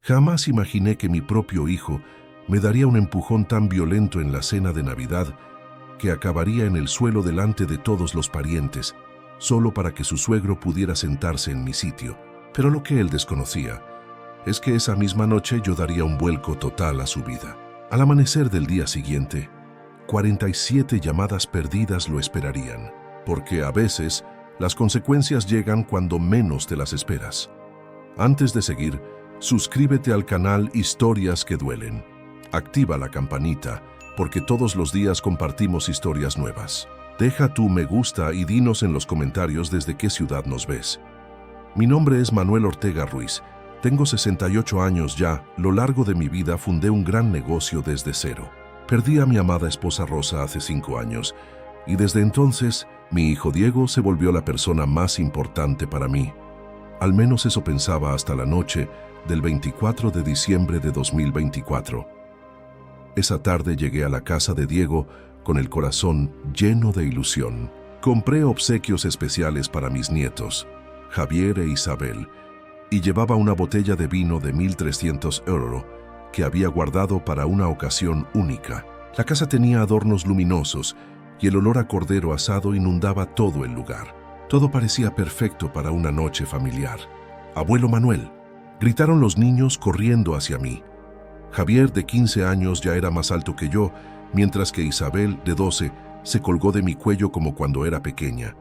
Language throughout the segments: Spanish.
Jamás imaginé que mi propio hijo me daría un empujón tan violento en la cena de Navidad que acabaría en el suelo delante de todos los parientes, solo para que su suegro pudiera sentarse en mi sitio. Pero lo que él desconocía es que esa misma noche yo daría un vuelco total a su vida. Al amanecer del día siguiente, 47 llamadas perdidas lo esperarían, porque a veces las consecuencias llegan cuando menos te las esperas. Antes de seguir, suscríbete al canal Historias que Duelen. Activa la campanita, porque todos los días compartimos historias nuevas. Deja tu me gusta y dinos en los comentarios desde qué ciudad nos ves. Mi nombre es Manuel Ortega Ruiz. Tengo 68 años ya. Lo largo de mi vida fundé un gran negocio desde cero. Perdí a mi amada esposa Rosa hace 5 años y desde entonces mi hijo Diego se volvió la persona más importante para mí. Al menos eso pensaba hasta la noche del 24 de diciembre de 2024. Esa tarde llegué a la casa de Diego con el corazón lleno de ilusión. Compré obsequios especiales para mis nietos, Javier e Isabel, y llevaba una botella de vino de 1.300 euros que había guardado para una ocasión única. La casa tenía adornos luminosos y el olor a cordero asado inundaba todo el lugar. Todo parecía perfecto para una noche familiar. «Abuelo Manuel», gritaron los niños corriendo hacia mí. Javier, de 15 años, ya era más alto que yo, mientras que Isabel, de 12, se colgó de mi cuello como cuando era pequeña.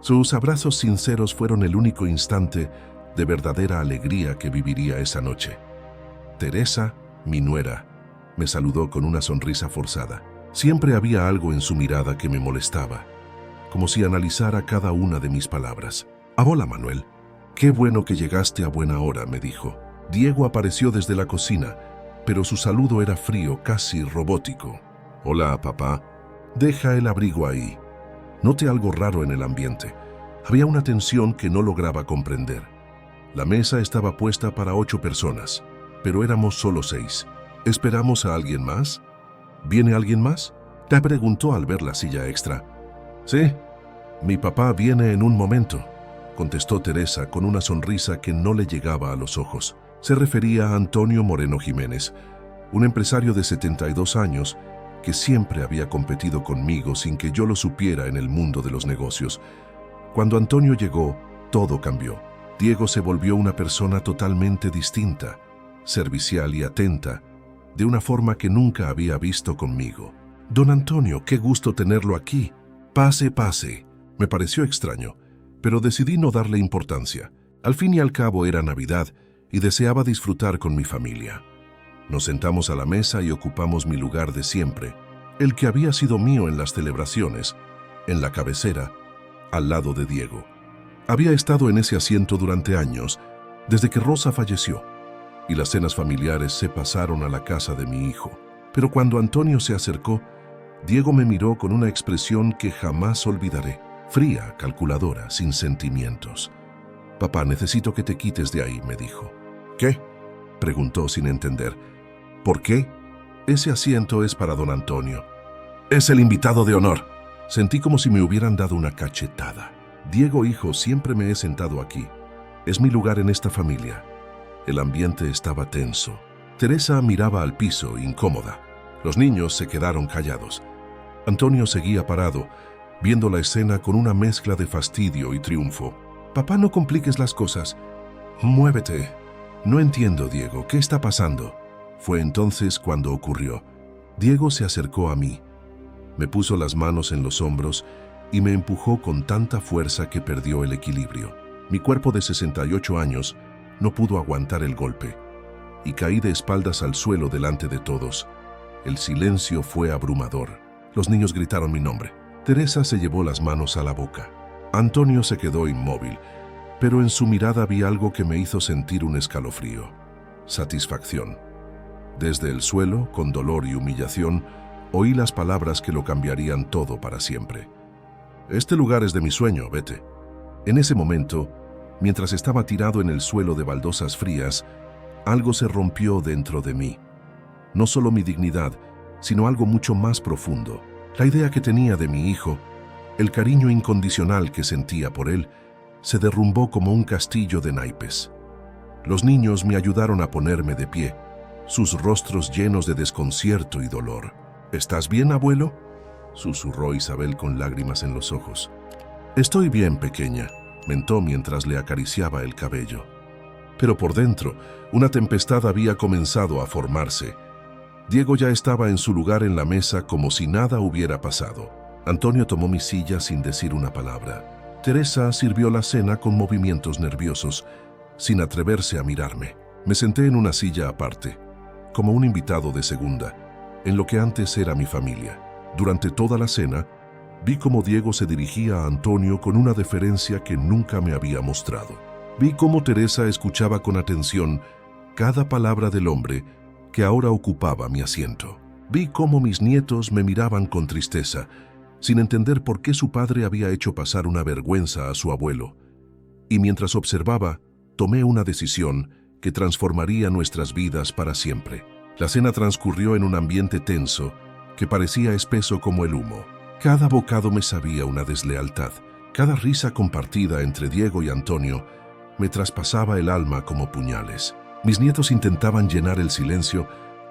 Sus abrazos sinceros fueron el único instante de verdadera alegría que viviría esa noche. Teresa, mi nuera, me saludó con una sonrisa forzada. Siempre había algo en su mirada que me molestaba, como si analizara cada una de mis palabras. «Hola, Manuel. Qué bueno que llegaste a buena hora», me dijo. Diego apareció desde la cocina, pero su saludo era frío, casi robótico. «Hola, papá. Deja el abrigo ahí». Noté algo raro en el ambiente. Había una tensión que no lograba comprender. La mesa estaba puesta para 8 personas, pero éramos solo 6. ¿Esperamos a alguien más? ¿Viene alguien más?, te preguntó al ver la silla extra. «Sí, mi papá viene en un momento», contestó Teresa con una sonrisa que no le llegaba a los ojos. Se refería a Antonio Moreno Jiménez, un empresario de 72 años que siempre había competido conmigo sin que yo lo supiera en el mundo de los negocios. Cuando Antonio llegó, todo cambió. Diego se volvió una persona totalmente distinta, servicial y atenta, de una forma que nunca había visto conmigo. «Don Antonio, qué gusto tenerlo aquí. Pase, pase». Me pareció extraño, pero decidí no darle importancia. Al fin y al cabo era Navidad y deseaba disfrutar con mi familia. Nos sentamos a la mesa y ocupamos mi lugar de siempre, el que había sido mío en las celebraciones, en la cabecera, al lado de Diego. Había estado en ese asiento durante años, desde que Rosa falleció, y las cenas familiares se pasaron a la casa de mi hijo. Pero cuando Antonio se acercó, Diego me miró con una expresión que jamás olvidaré, fría, calculadora, sin sentimientos. «Papá, necesito que te quites de ahí», me dijo. «¿Qué?», preguntó sin entender. «¿Por qué? Ese asiento es para don Antonio. Es el invitado de honor». Sentí como si me hubieran dado una cachetada. «Diego, hijo, siempre me he sentado aquí. Es mi lugar en esta familia». El ambiente estaba tenso. Teresa miraba al piso, incómoda. Los niños se quedaron callados. Antonio seguía parado, viendo la escena con una mezcla de fastidio y triunfo. «Papá, no compliques las cosas. Muévete». «No entiendo, Diego. ¿Qué está pasando?». Fue entonces cuando ocurrió. Diego se acercó a mí. Me puso las manos en los hombros y me empujó con tanta fuerza que perdió el equilibrio. Mi cuerpo de 68 años no pudo aguantar el golpe y caí de espaldas al suelo delante de todos. El silencio fue abrumador. Los niños gritaron mi nombre. Teresa se llevó las manos a la boca. Antonio se quedó inmóvil, pero en su mirada vi algo que me hizo sentir un escalofrío. Satisfacción. Desde el suelo, con dolor y humillación, oí las palabras que lo cambiarían todo para siempre. «Este lugar es de mi sueño, vete». En ese momento, mientras estaba tirado en el suelo de baldosas frías, algo se rompió dentro de mí. No solo mi dignidad, sino algo mucho más profundo. La idea que tenía de mi hijo, el cariño incondicional que sentía por él, se derrumbó como un castillo de naipes. Los niños me ayudaron a ponerme de pie, sus rostros llenos de desconcierto y dolor. ¿Estás bien, abuelo?, susurró Isabel con lágrimas en los ojos. Estoy bien, pequeña, mentó mientras le acariciaba el cabello. Pero por dentro, una tempestad había comenzado a formarse. Diego ya estaba en su lugar en la mesa como si nada hubiera pasado. Antonio tomó mi silla sin decir una palabra. Teresa sirvió la cena con movimientos nerviosos, sin atreverse a mirarme. Me senté en una silla aparte, como un invitado de segunda, en lo que antes era mi familia. Durante toda la cena, vi cómo Diego se dirigía a Antonio con una deferencia que nunca me había mostrado. Vi cómo Teresa escuchaba con atención cada palabra del hombre que ahora ocupaba mi asiento. Vi cómo mis nietos me miraban con tristeza, sin entender por qué su padre había hecho pasar una vergüenza a su abuelo. Y mientras observaba, tomé una decisión que transformaría nuestras vidas para siempre. La cena transcurrió en un ambiente tenso que parecía espeso como el humo. Cada bocado me sabía una deslealtad. Cada risa compartida entre Diego y Antonio me traspasaba el alma como puñales. Mis nietos intentaban llenar el silencio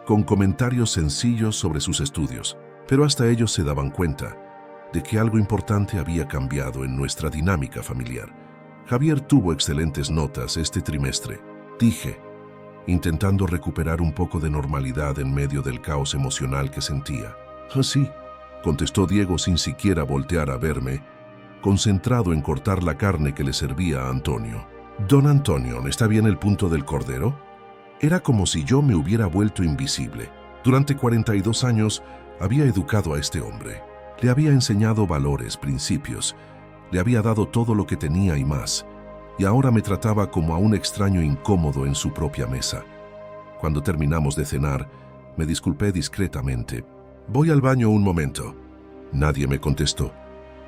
con comentarios sencillos sobre sus estudios, pero hasta ellos se daban cuenta de que algo importante había cambiado en nuestra dinámica familiar. Javier tuvo excelentes notas este trimestre, dije, intentando recuperar un poco de normalidad en medio del caos emocional que sentía. Sí, contestó Diego sin siquiera voltear a verme, concentrado en cortar la carne que le servía a Antonio. Don Antonio, ¿está bien el punto del cordero? Era como si yo me hubiera vuelto invisible. Durante 42 años había educado a este hombre. Le había enseñado valores, principios. Le había dado todo lo que tenía y más. Y ahora me trataba como a un extraño incómodo en su propia mesa. Cuando terminamos de cenar, me disculpé discretamente. Voy al baño un momento. Nadie me contestó.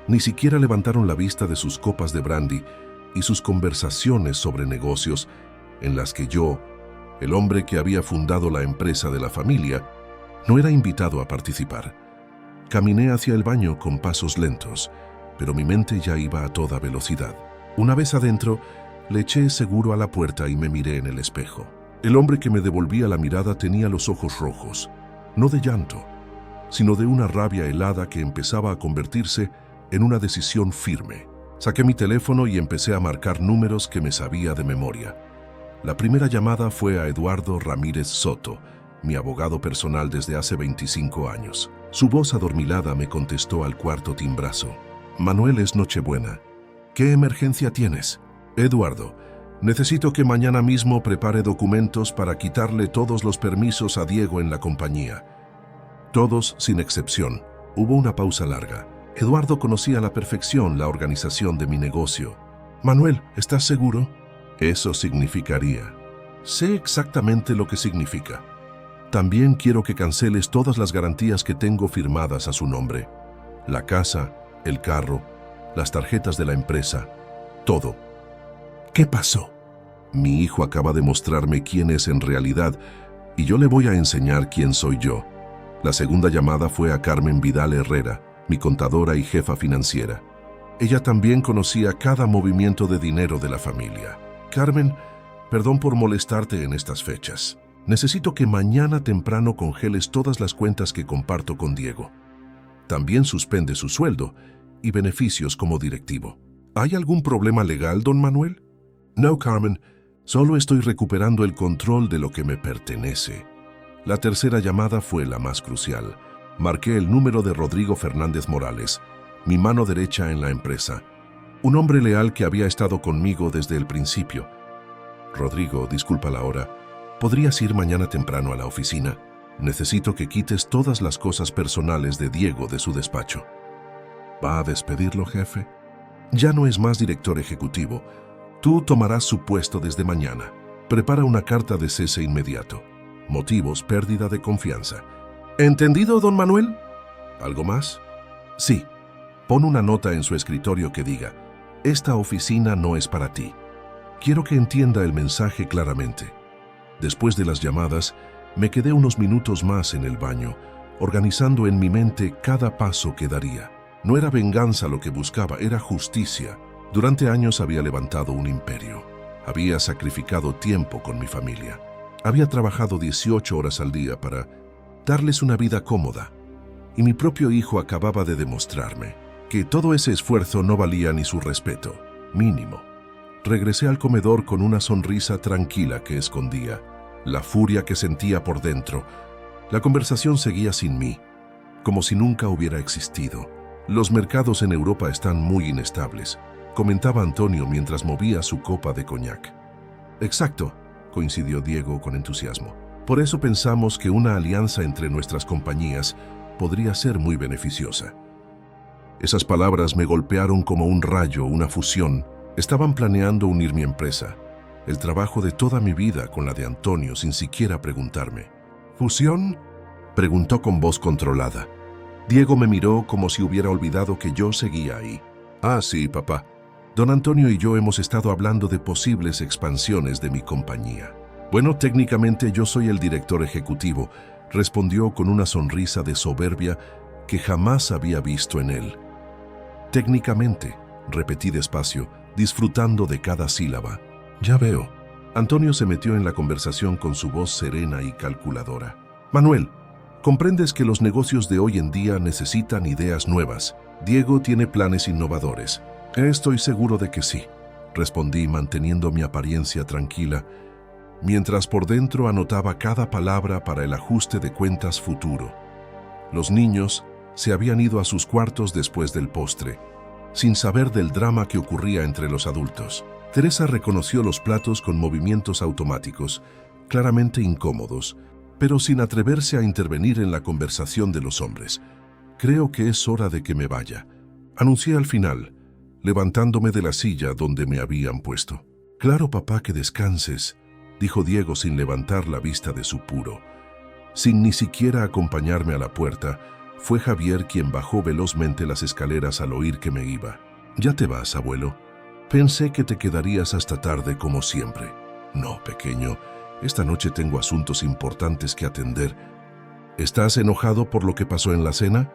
Ni siquiera levantaron la vista de sus copas de brandy y sus conversaciones sobre negocios en las que yo, el hombre que había fundado la empresa de la familia, no era invitado a participar. Caminé hacia el baño con pasos lentos, pero mi mente ya iba a toda velocidad. Una vez adentro, le eché seguro a la puerta y me miré en el espejo. El hombre que me devolvía la mirada tenía los ojos rojos, no de llanto, sino de una rabia helada que empezaba a convertirse en una decisión firme. Saqué mi teléfono y empecé a marcar números que me sabía de memoria. La primera llamada fue a Eduardo Ramírez Soto, mi abogado personal desde hace 25 años. Su voz adormilada me contestó al cuarto timbrazo. Manuel, es Nochebuena. ¿Qué emergencia tienes? Eduardo, necesito que mañana mismo prepare documentos para quitarle todos los permisos a Diego en la compañía. Todos, sin excepción. Hubo una pausa larga. Eduardo conocía a la perfección la organización de mi negocio. Manuel, ¿estás seguro? Eso significaría. Sé exactamente lo que significa. También quiero que canceles todas las garantías que tengo firmadas a su nombre. La casa, el carro, las tarjetas de la empresa, todo. ¿Qué pasó? Mi hijo acaba de mostrarme quién es en realidad y yo le voy a enseñar quién soy yo. La segunda llamada fue a Carmen Vidal Herrera, mi contadora y jefa financiera. Ella también conocía cada movimiento de dinero de la familia. Carmen, perdón por molestarte en estas fechas. Necesito que mañana temprano congeles todas las cuentas que comparto con Diego. También suspende su sueldo y beneficios como directivo. ¿Hay algún problema legal, don Manuel? No, Carmen. Solo estoy recuperando el control de lo que me pertenece. La tercera llamada fue la más crucial. Marqué el número de Rodrigo Fernández Morales, mi mano derecha en la empresa. Un hombre leal que había estado conmigo desde el principio. Rodrigo, disculpa la hora. ¿Podrías ir mañana temprano a la oficina? Necesito que quites todas las cosas personales de Diego de su despacho. ¿Va a despedirlo, jefe? Ya no es más director ejecutivo. Tú tomarás su puesto desde mañana. Prepara una carta de cese inmediato. Motivos: pérdida de confianza. ¿Entendido, don Manuel? ¿Algo más? Sí. Pon una nota en su escritorio que diga: esta oficina no es para ti. Quiero que entienda el mensaje claramente. Después de las llamadas, me quedé unos minutos más en el baño, organizando en mi mente cada paso que daría. No era venganza lo que buscaba, era justicia. Durante años había levantado un imperio. Había sacrificado tiempo con mi familia. Había trabajado 18 horas al día para darles una vida cómoda. Y mi propio hijo acababa de demostrarme que todo ese esfuerzo no valía ni su respeto, mínimo. Regresé al comedor con una sonrisa tranquila que escondía la furia que sentía por dentro. La conversación seguía sin mí, como si nunca hubiera existido. Los mercados en Europa están muy inestables, comentaba Antonio mientras movía su copa de coñac. Exacto, coincidió Diego con entusiasmo. Por eso pensamos que una alianza entre nuestras compañías podría ser muy beneficiosa. Esas palabras me golpearon como un rayo, una fusión. Estaban planeando unir mi empresa, el trabajo de toda mi vida con la de Antonio sin siquiera preguntarme. ¿Fusión?, preguntó con voz controlada. Diego me miró como si hubiera olvidado que yo seguía ahí. Ah, sí, papá. Don Antonio y yo hemos estado hablando de posibles expansiones de mi compañía. Bueno, técnicamente yo soy el director ejecutivo, respondió con una sonrisa de soberbia que jamás había visto en él. Técnicamente, repetí despacio, disfrutando de cada sílaba. Ya veo. Antonio se metió en la conversación con su voz serena y calculadora. Manuel, comprendes que los negocios de hoy en día necesitan ideas nuevas. Diego tiene planes innovadores. Estoy seguro de que sí, respondí manteniendo mi apariencia tranquila, mientras por dentro anotaba cada palabra para el ajuste de cuentas futuro. Los niños se habían ido a sus cuartos después del postre, sin saber del drama que ocurría entre los adultos. Teresa reconoció los platos con movimientos automáticos, claramente incómodos, pero sin atreverse a intervenir en la conversación de los hombres. Creo que es hora de que me vaya, anuncié al final, levantándome de la silla donde me habían puesto. Claro, papá, que descanses, dijo Diego sin levantar la vista de su puro. Sin ni siquiera acompañarme a la puerta, fue Javier quien bajó velozmente las escaleras al oír que me iba. ¿Ya te vas, abuelo? Pensé que te quedarías hasta tarde como siempre. No, pequeño, esta noche tengo asuntos importantes que atender. ¿Estás enojado por lo que pasó en la cena?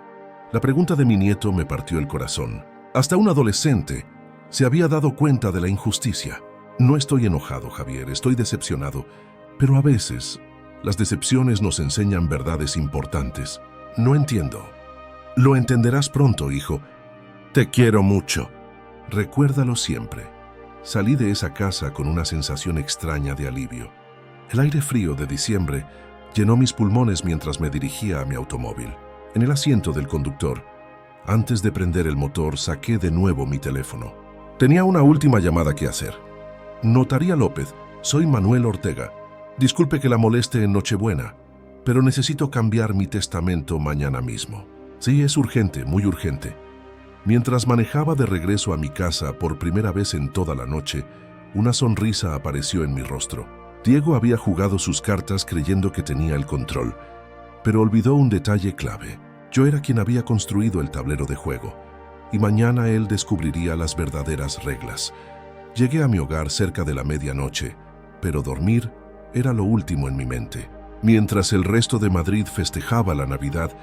La pregunta de mi nieto me partió el corazón. Hasta un adolescente se había dado cuenta de la injusticia. No estoy enojado, Javier, estoy decepcionado, pero a veces las decepciones nos enseñan verdades importantes. No entiendo. Lo entenderás pronto, hijo. Te quiero mucho. Recuérdalo siempre. Salí de esa casa con una sensación extraña de alivio. El aire frío de diciembre llenó mis pulmones mientras me dirigía a mi automóvil. En el asiento del conductor, antes de prender el motor, saqué de nuevo mi teléfono. Tenía una última llamada que hacer. Notaría López, soy Manuel Ortega. Disculpe que la moleste en Nochebuena, pero necesito cambiar mi testamento mañana mismo. Sí, es urgente, muy urgente. Mientras manejaba de regreso a mi casa por primera vez en toda la noche, una sonrisa apareció en mi rostro. Diego había jugado sus cartas creyendo que tenía el control, pero olvidó un detalle clave. Yo era quien había construido el tablero de juego, y mañana él descubriría las verdaderas reglas. Llegué a mi hogar cerca de la medianoche, pero dormir era lo último en mi mente. Mientras el resto de Madrid festejaba la Navidad,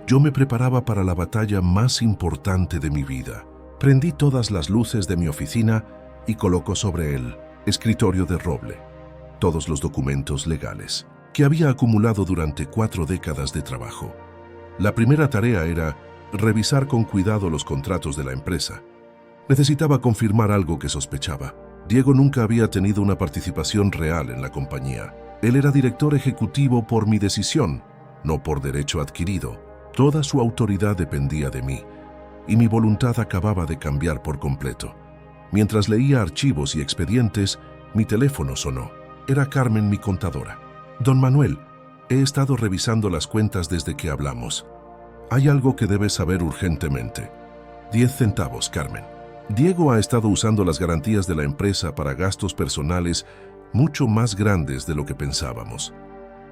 yo me preparaba para la batalla más importante de mi vida. Prendí todas las luces de mi oficina y colocó sobre el escritorio de roble todos los documentos legales que había acumulado durante 4 décadas de trabajo. La primera tarea era revisar con cuidado los contratos de la empresa. Necesitaba confirmar algo que sospechaba. Diego nunca había tenido una participación real en la compañía. Él era director ejecutivo por mi decisión, no por derecho adquirido. Toda su autoridad dependía de mí, y mi voluntad acababa de cambiar por completo. Mientras leía archivos y expedientes, mi teléfono sonó. Era Carmen, mi contadora. Don Manuel, he estado revisando las cuentas desde que hablamos. Hay algo que debes saber urgentemente. 10 centavos, Carmen. Diego ha estado usando las garantías de la empresa para gastos personales mucho más grandes de lo que pensábamos.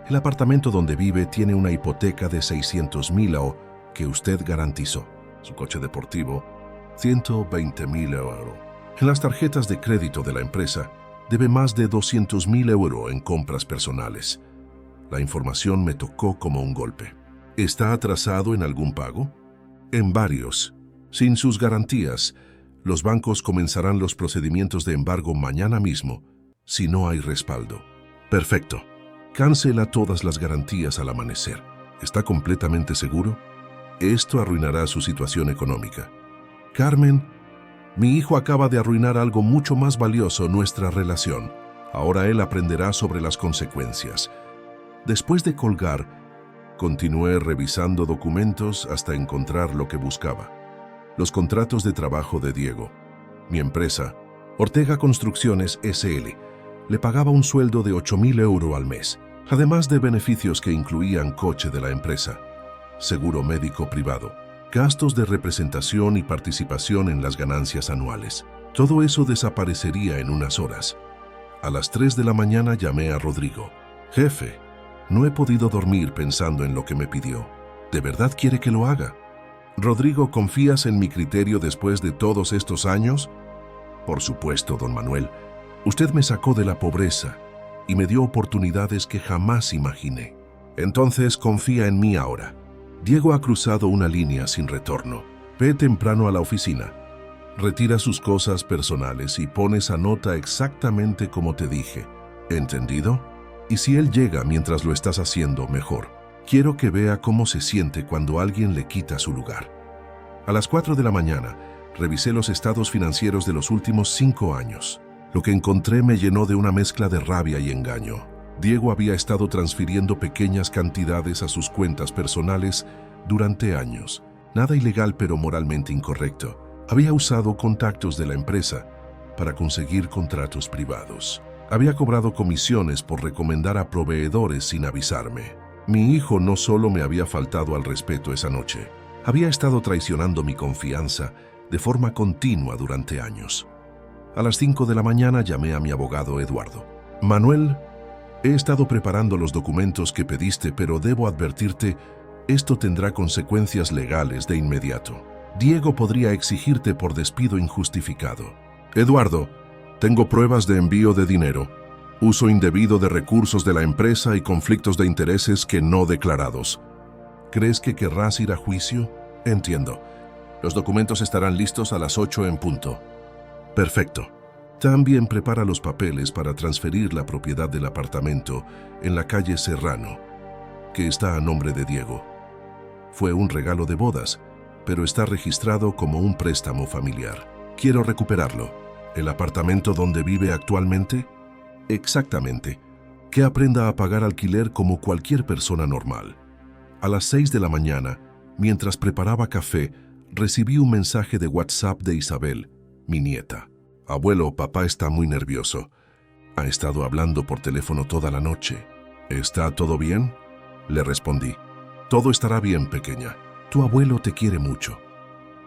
El apartamento donde vive tiene una hipoteca de 600,000 € que usted garantizó. Su coche deportivo, 120,000 €. En las tarjetas de crédito de la empresa, debe más de 200,000 € en compras personales. La información me tocó como un golpe. ¿Está atrasado en algún pago? En varios. Sin sus garantías, los bancos comenzarán los procedimientos de embargo mañana mismo si no hay respaldo. Perfecto. Cancela todas las garantías al amanecer. ¿Está completamente seguro? Esto arruinará su situación económica. Carmen, mi hijo acaba de arruinar algo mucho más valioso, nuestra relación. Ahora él aprenderá sobre las consecuencias. Después de colgar, continué revisando documentos hasta encontrar lo que buscaba. Los contratos de trabajo de Diego. Mi empresa, Ortega Construcciones S.L., le pagaba un sueldo de 8.000 euros al mes, además de beneficios que incluían coche de la empresa, seguro médico privado, gastos de representación y participación en las ganancias anuales. Todo eso desaparecería en unas horas. A las 3 de la mañana llamé a Rodrigo. Jefe, no he podido dormir pensando en lo que me pidió. ¿De verdad quiere que lo haga? Rodrigo, ¿confías en mi criterio después de todos estos años? Por supuesto, don Manuel. Usted me sacó de la pobreza y me dio oportunidades que jamás imaginé. Entonces confía en mí ahora. Diego ha cruzado una línea sin retorno. Ve temprano a la oficina. Retira sus cosas personales y pone esa nota exactamente como te dije. ¿Entendido? Y si él llega mientras lo estás haciendo, mejor. Quiero que vea cómo se siente cuando alguien le quita su lugar. A las 4 de la mañana, revisé los estados financieros de los últimos 5 años. Lo que encontré me llenó de una mezcla de rabia y engaño. Diego había estado transfiriendo pequeñas cantidades a sus cuentas personales durante años. Nada ilegal, pero moralmente incorrecto. Había usado contactos de la empresa para conseguir contratos privados. Había cobrado comisiones por recomendar a proveedores sin avisarme. Mi hijo no solo me había faltado al respeto esa noche, había estado traicionando mi confianza de forma continua durante años. A las 5 de la mañana llamé a mi abogado Eduardo. Manuel, he estado preparando los documentos que pediste, pero debo advertirte, esto tendrá consecuencias legales de inmediato. Diego podría exigirte por despido injustificado. Eduardo, tengo pruebas de envío de dinero, uso indebido de recursos de la empresa y conflictos de intereses que no declarados. ¿Crees que querrás ir a juicio? Entiendo. Los documentos estarán listos a las 8 en punto. Perfecto. También prepara los papeles para transferir la propiedad del apartamento en la calle Serrano, que está a nombre de Diego. Fue un regalo de bodas, pero está registrado como un préstamo familiar. Quiero recuperarlo. ¿El apartamento donde vive actualmente? Exactamente. Que aprenda a pagar alquiler como cualquier persona normal. A las 6 de la mañana, mientras preparaba café, recibí un mensaje de WhatsApp de Isabel, mi nieta. Abuelo, papá está muy nervioso. Ha estado hablando por teléfono toda la noche. ¿Está todo bien? Le respondí. Todo estará bien, pequeña. Tu abuelo te quiere mucho.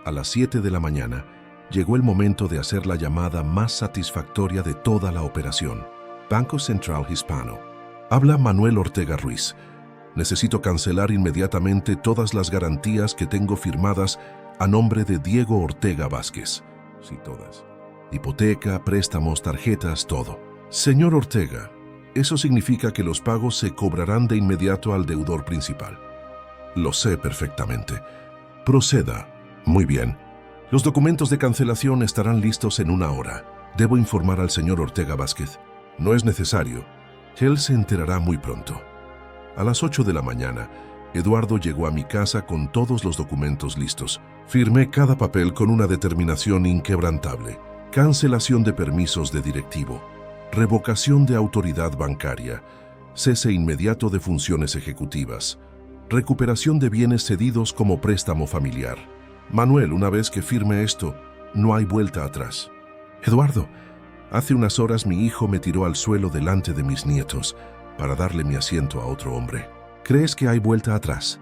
A las 7 de la mañana, llegó el momento de hacer la llamada más satisfactoria de toda la operación. Banco Central Hispano. Habla Manuel Ortega Ruiz. Necesito cancelar inmediatamente todas las garantías que tengo firmadas a nombre de Diego Ortega Vázquez. Sí, todas. Hipoteca, préstamos, tarjetas, todo. Señor Ortega, eso significa que los pagos se cobrarán de inmediato al deudor principal. Lo sé perfectamente. Proceda. Muy bien. Los documentos de cancelación estarán listos en 1 hora. Debo informar al señor Ortega Vázquez. No es necesario. Él se enterará muy pronto. A las 8 de la mañana, Eduardo llegó a mi casa con todos los documentos listos. Firmé cada papel con una determinación inquebrantable. Cancelación de permisos de directivo, revocación de autoridad bancaria, cese inmediato de funciones ejecutivas, recuperación de bienes cedidos como préstamo familiar. Manuel, una vez que firme esto, no hay vuelta atrás. Eduardo, hace unas horas mi hijo me tiró al suelo delante de mis nietos para darle mi asiento a otro hombre. ¿Crees que hay vuelta atrás?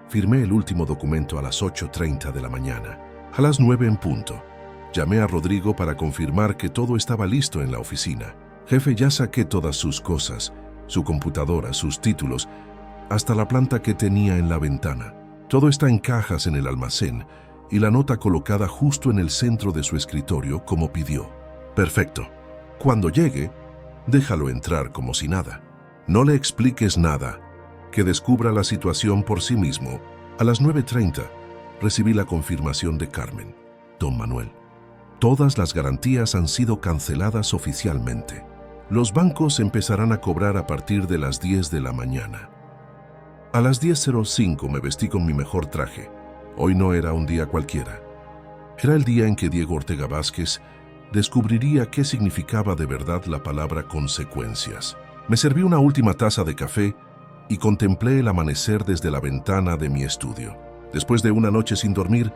Firmé el último documento a las 8:30 de la mañana. A las 9 en punto, llamé a Rodrigo para confirmar que todo estaba listo en la oficina. Jefe, ya saqué todas sus cosas, su computadora, sus títulos, hasta la planta que tenía en la ventana. Todo está en cajas en el almacén y la nota colocada justo en el centro de su escritorio como pidió. Perfecto. Cuando llegue, déjalo entrar como si nada. No le expliques nada, que descubra la situación por sí mismo. A las 9:30 recibí la confirmación de Carmen. Don Manuel, todas las garantías han sido canceladas oficialmente. Los bancos empezarán a cobrar a partir de las 10 de la mañana. A las 10:05 me vestí con mi mejor traje. Hoy no era un día cualquiera. Era el día en que Diego Ortega Vázquez descubriría qué significaba de verdad la palabra consecuencias. Me serví una última taza de café y contemplé el amanecer desde la ventana de mi estudio. Después de una noche sin dormir,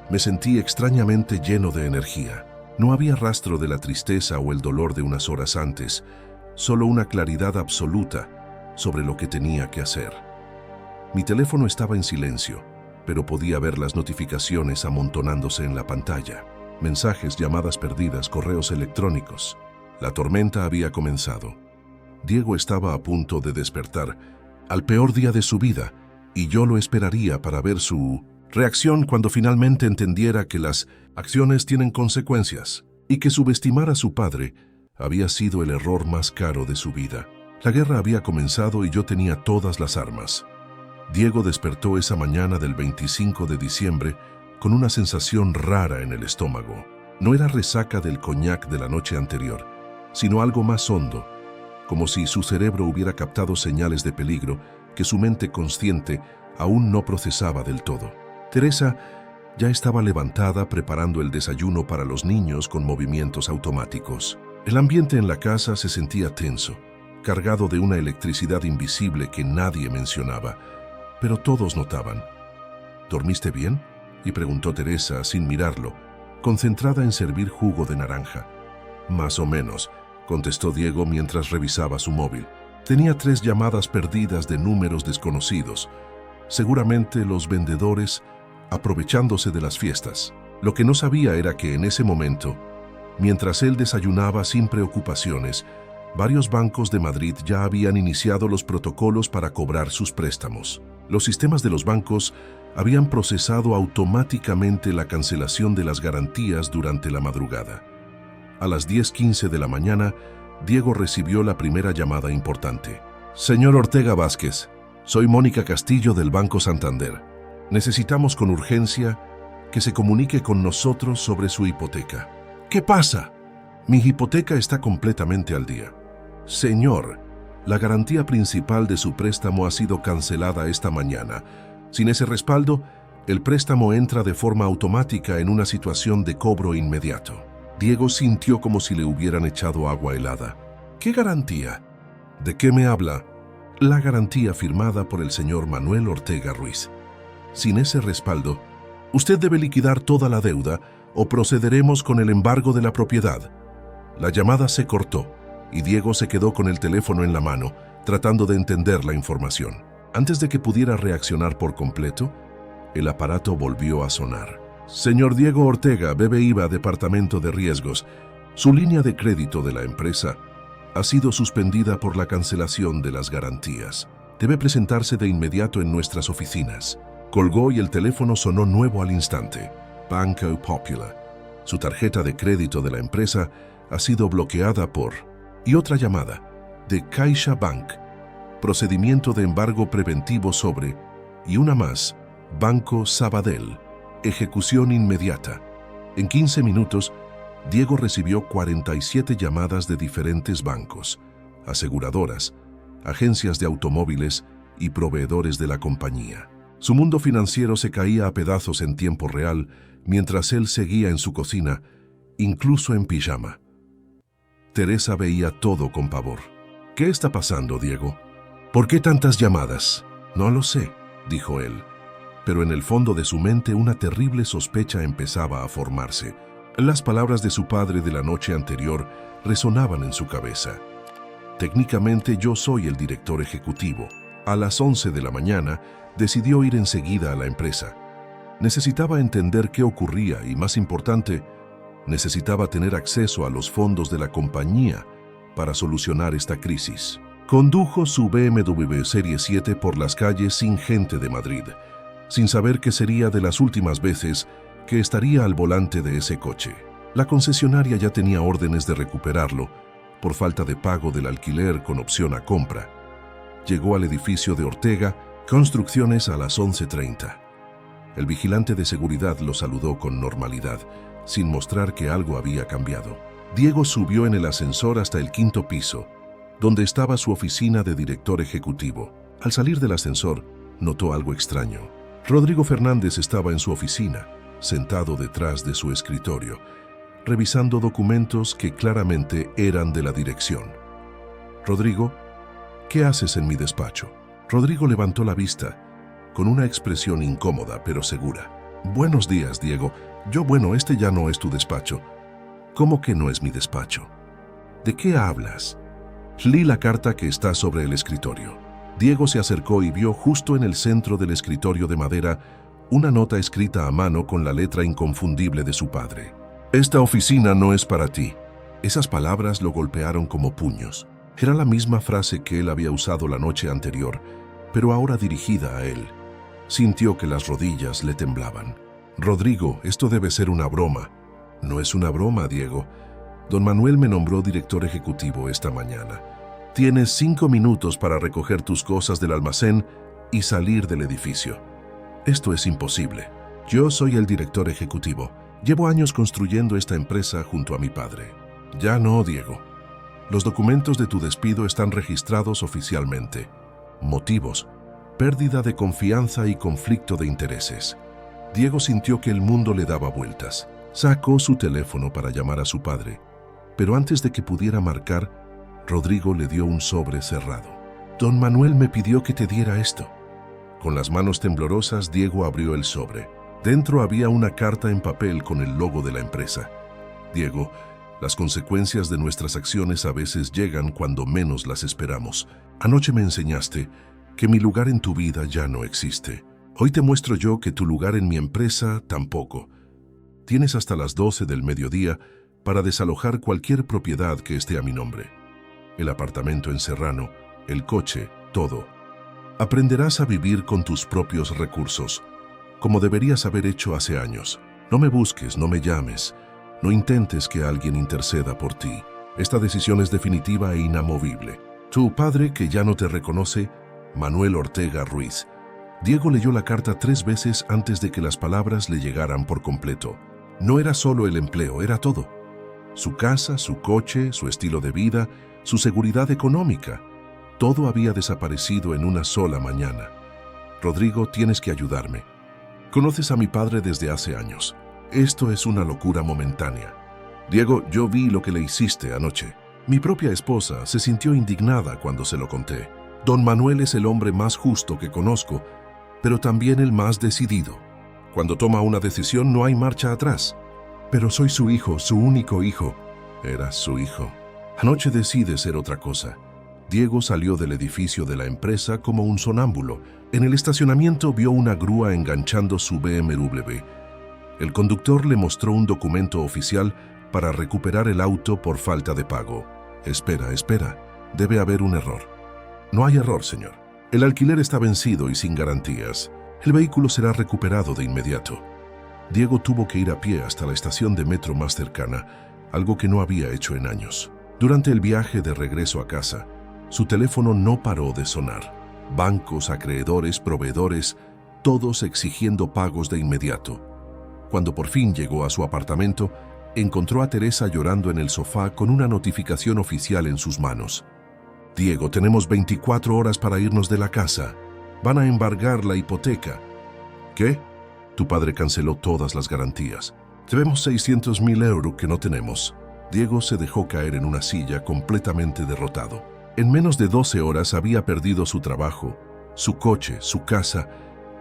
me sentí extrañamente lleno de energía. No había rastro de la tristeza o el dolor de unas horas antes, solo una claridad absoluta sobre lo que tenía que hacer. Mi teléfono estaba en silencio, pero podía ver las notificaciones amontonándose en la pantalla. Mensajes, llamadas perdidas, correos electrónicos. La tormenta había comenzado. Diego estaba a punto de despertar, al peor día de su vida, y yo lo esperaría para ver su reacción cuando finalmente entendiera que las acciones tienen consecuencias y que subestimar a su padre había sido el error más caro de su vida. La guerra había comenzado y yo tenía todas las armas. Diego despertó esa mañana del 25 de diciembre con una sensación rara en el estómago. No era resaca del coñac de la noche anterior, sino algo más hondo, como si su cerebro hubiera captado señales de peligro que su mente consciente aún no procesaba del todo. Teresa ya estaba levantada preparando el desayuno para los niños con movimientos automáticos. El ambiente en la casa se sentía tenso, cargado de una electricidad invisible que nadie mencionaba, pero todos notaban. ¿Dormiste bien?, y preguntó Teresa sin mirarlo, concentrada en servir jugo de naranja. Más o menos, contestó Diego mientras revisaba su móvil. Tenía 3 llamadas perdidas de números desconocidos, seguramente los vendedores aprovechándose de las fiestas. Lo que no sabía era que en ese momento, mientras él desayunaba sin preocupaciones, varios bancos de Madrid ya habían iniciado los protocolos para cobrar sus préstamos. Los sistemas de los bancos habían procesado automáticamente la cancelación de las garantías durante la madrugada. A las 10:15 de la mañana, Diego recibió la primera llamada importante. Señor Ortega Vázquez, soy Mónica Castillo del Banco Santander. Necesitamos con urgencia que se comunique con nosotros sobre su hipoteca. ¿Qué pasa? Mi hipoteca está completamente al día. Señor, la garantía principal de su préstamo ha sido cancelada esta mañana. Sin ese respaldo, el préstamo entra de forma automática en una situación de cobro inmediato. Diego sintió como si le hubieran echado agua helada. ¿Qué garantía? ¿De qué me habla? La garantía firmada por el señor Manuel Ortega Ruiz. Sin ese respaldo, usted debe liquidar toda la deuda o procederemos con el embargo de la propiedad. La llamada se cortó y Diego se quedó con el teléfono en la mano, tratando de entender la información. Antes de que pudiera reaccionar por completo, el aparato volvió a sonar. Señor Diego Ortega, BBVA Departamento de Riesgos, su línea de crédito de la empresa ha sido suspendida por la cancelación de las garantías. Debe presentarse de inmediato en nuestras oficinas. Colgó y el teléfono sonó nuevo al instante. Banco Popular. Su tarjeta de crédito de la empresa ha sido bloqueada por... Y otra llamada, de CaixaBank. Procedimiento de embargo preventivo sobre... Y una más, Banco Sabadell. Ejecución inmediata. En 15 minutos, Diego recibió 47 llamadas de diferentes bancos, aseguradoras, agencias de automóviles y proveedores de la compañía. Su mundo financiero se caía a pedazos en tiempo real mientras él seguía en su cocina, incluso en pijama. Teresa veía todo con pavor. ¿Qué está pasando, Diego? ¿Por qué tantas llamadas? No lo sé, dijo él, pero en el fondo de su mente una terrible sospecha empezaba a formarse. Las palabras de su padre de la noche anterior resonaban en su cabeza. Técnicamente yo soy el director ejecutivo. A las 11 de la mañana decidió ir enseguida a la empresa. Necesitaba entender qué ocurría y, más importante, necesitaba tener acceso a los fondos de la compañía para solucionar esta crisis. Condujo su BMW Serie 7 por las calles sin gente de Madrid, sin saber que sería de las últimas veces que estaría al volante de ese coche. La concesionaria ya tenía órdenes de recuperarlo por falta de pago del alquiler con opción a compra. Llegó al edificio de Ortega Construcciones a las 11:30. El vigilante de seguridad lo saludó con normalidad, sin mostrar que algo había cambiado. Diego subió en el ascensor hasta el 5º piso, donde estaba su oficina de director ejecutivo. Al salir del ascensor, notó algo extraño. Rodrigo Fernández estaba en su oficina, sentado detrás de su escritorio, revisando documentos que claramente eran de la dirección. «Rodrigo, ¿qué haces en mi despacho?». Rodrigo levantó la vista, con una expresión incómoda pero segura. «Buenos días, Diego. Este ya no es tu despacho». «¿Cómo que no es mi despacho? ¿De qué hablas?». «Leí la carta que está sobre el escritorio». Diego se acercó y vio justo en el centro del escritorio de madera una nota escrita a mano con la letra inconfundible de su padre. «Esta oficina no es para ti». Esas palabras lo golpearon como puños. Era la misma frase que él había usado la noche anterior, pero ahora dirigida a él. Sintió que las rodillas le temblaban. «Rodrigo, esto debe ser una broma». «No es una broma, Diego. Don Manuel me nombró director ejecutivo esta mañana. Tienes 5 minutos para recoger tus cosas del almacén y salir del edificio». «Esto es imposible. Yo soy el director ejecutivo. Llevo años construyendo esta empresa junto a mi padre». «Ya no, Diego. Los documentos de tu despido están registrados oficialmente. Motivos: pérdida de confianza y conflicto de intereses». Diego sintió que el mundo le daba vueltas. Sacó su teléfono para llamar a su padre, pero antes de que pudiera marcar, Rodrigo le dio un sobre cerrado. «Don Manuel me pidió que te diera esto». Con las manos temblorosas, Diego abrió el sobre. Dentro había una carta en papel con el logo de la empresa. «Diego, las consecuencias de nuestras acciones a veces llegan cuando menos las esperamos. Anoche me enseñaste que mi lugar en tu vida ya no existe. Hoy te muestro yo que tu lugar en mi empresa tampoco. Tienes hasta las 12 del mediodía para desalojar cualquier propiedad que esté a mi nombre. El apartamento en Serrano, el coche, todo. Aprenderás a vivir con tus propios recursos, como deberías haber hecho hace años. No me busques, no me llames, no intentes que alguien interceda por ti. Esta decisión es definitiva e inamovible. Tu padre, que ya no te reconoce, Manuel Ortega Ruiz». Diego leyó la carta 3 veces antes de que las palabras le llegaran por completo. No era solo el empleo, era todo. Su casa, su coche, su estilo de vida, su seguridad económica. Todo había desaparecido en una sola mañana. «Rodrigo, tienes que ayudarme. Conoces a mi padre desde hace años. Esto es una locura momentánea. Diego, yo vi lo que le hiciste anoche». Mi propia esposa se sintió indignada cuando se lo conté. «Don Manuel es el hombre más justo que conozco, pero también el más decidido. Cuando toma una decisión no hay marcha atrás». «Pero soy su hijo, su único hijo». «Eras su hijo. Anoche decide ser otra cosa». Diego salió del edificio de la empresa como un sonámbulo. En el estacionamiento vio una grúa enganchando su BMW. El conductor le mostró un documento oficial para recuperar el auto por falta de pago. Espera, debe haber un error». «No hay error, señor. El alquiler está vencido y sin garantías. El vehículo será recuperado de inmediato». Diego tuvo que ir a pie hasta la estación de metro más cercana, algo que no había hecho en años. Durante el viaje de regreso a casa, su teléfono no paró de sonar. Bancos, acreedores, proveedores, todos exigiendo pagos de inmediato. Cuando por fin llegó a su apartamento, encontró a Teresa llorando en el sofá con una notificación oficial en sus manos. «Diego, tenemos 24 horas para irnos de la casa. Van a embargar la hipoteca». «¿Qué?». «Tu padre canceló todas las garantías. Debemos 600.000 euros que no tenemos». Diego se dejó caer en una silla completamente derrotado. En menos de 12 horas había perdido su trabajo, su coche, su casa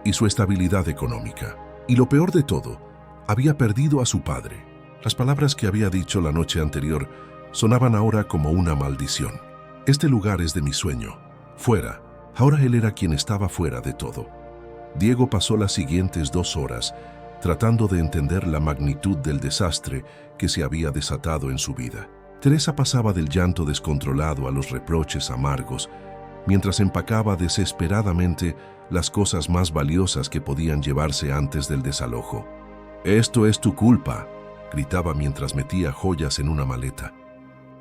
y su estabilidad económica. Y lo peor de todo, había perdido a su padre. Las palabras que había dicho la noche anterior sonaban ahora como una maldición. «Este lugar es de mi sueño. Fuera». Ahora él era quien estaba fuera de todo. Diego pasó las siguientes 2 horas tratando de entender la magnitud del desastre que se había desatado en su vida. Teresa pasaba del llanto descontrolado a los reproches amargos, mientras empacaba desesperadamente las cosas más valiosas que podían llevarse antes del desalojo. «Esto es tu culpa», gritaba mientras metía joyas en una maleta.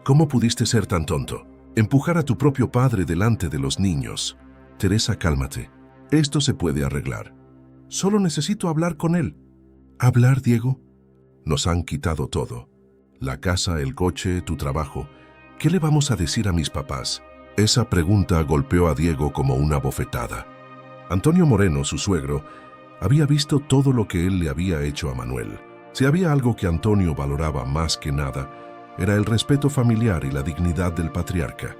«¿Cómo pudiste ser tan tonto? Empujar a tu propio padre delante de los niños». «Teresa, cálmate. Esto se puede arreglar. Solo necesito hablar con él». «¿Hablar, Diego?» «Nos han quitado todo. La casa, el coche, tu trabajo. ¿Qué le vamos a decir a mis papás? Esa pregunta golpeó a Diego como una bofetada. Antonio Moreno, su suegro, había visto todo lo que él le había hecho a Manuel. Si había algo que Antonio valoraba más que nada, era el respeto familiar y la dignidad del patriarca.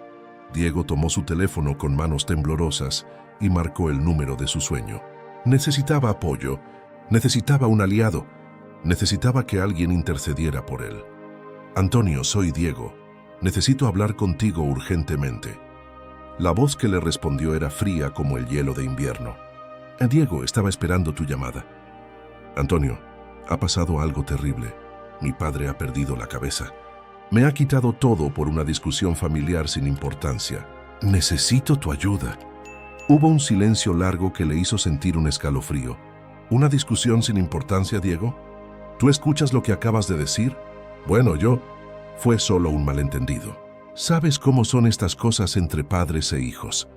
Diego tomó su teléfono con manos temblorosas y marcó el número de su sueño. Necesitaba apoyo, necesitaba un aliado, necesitaba que alguien intercediera por él. Antonio, soy Diego. Necesito hablar contigo urgentemente. La voz que le respondió era fría como el hielo de invierno. Diego, estaba esperando tu llamada. Antonio, ha pasado algo terrible. Mi padre ha perdido la cabeza. Me ha quitado todo por una discusión familiar sin importancia. Necesito tu ayuda. Hubo un silencio largo que le hizo sentir un escalofrío. ¿Una discusión sin importancia, Diego? ¿Tú escuchas lo que acabas de decir? Bueno, fue solo un malentendido. ¿Sabes cómo son estas cosas entre padres e hijos?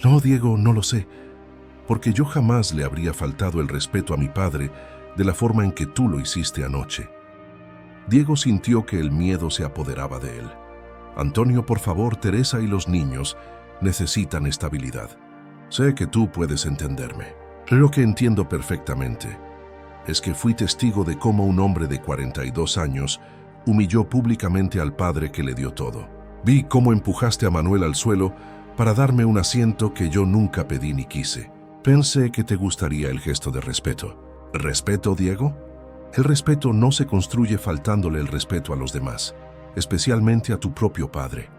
No, Diego, no lo sé, porque yo jamás le habría faltado el respeto a mi padre de la forma en que tú lo hiciste anoche. Diego sintió que el miedo se apoderaba de él. Antonio, por favor, Teresa y los niños necesitan estabilidad. Sé que tú puedes entenderme. Lo que entiendo perfectamente es que fui testigo de cómo un hombre de 42 años humilló públicamente al padre que le dio todo. Vi cómo empujaste a Manuel al suelo para darme un asiento que yo nunca pedí ni quise. Pensé que te gustaría el gesto de respeto. ¿Respeto, Diego? El respeto no se construye faltándole el respeto a los demás, especialmente a tu propio padre.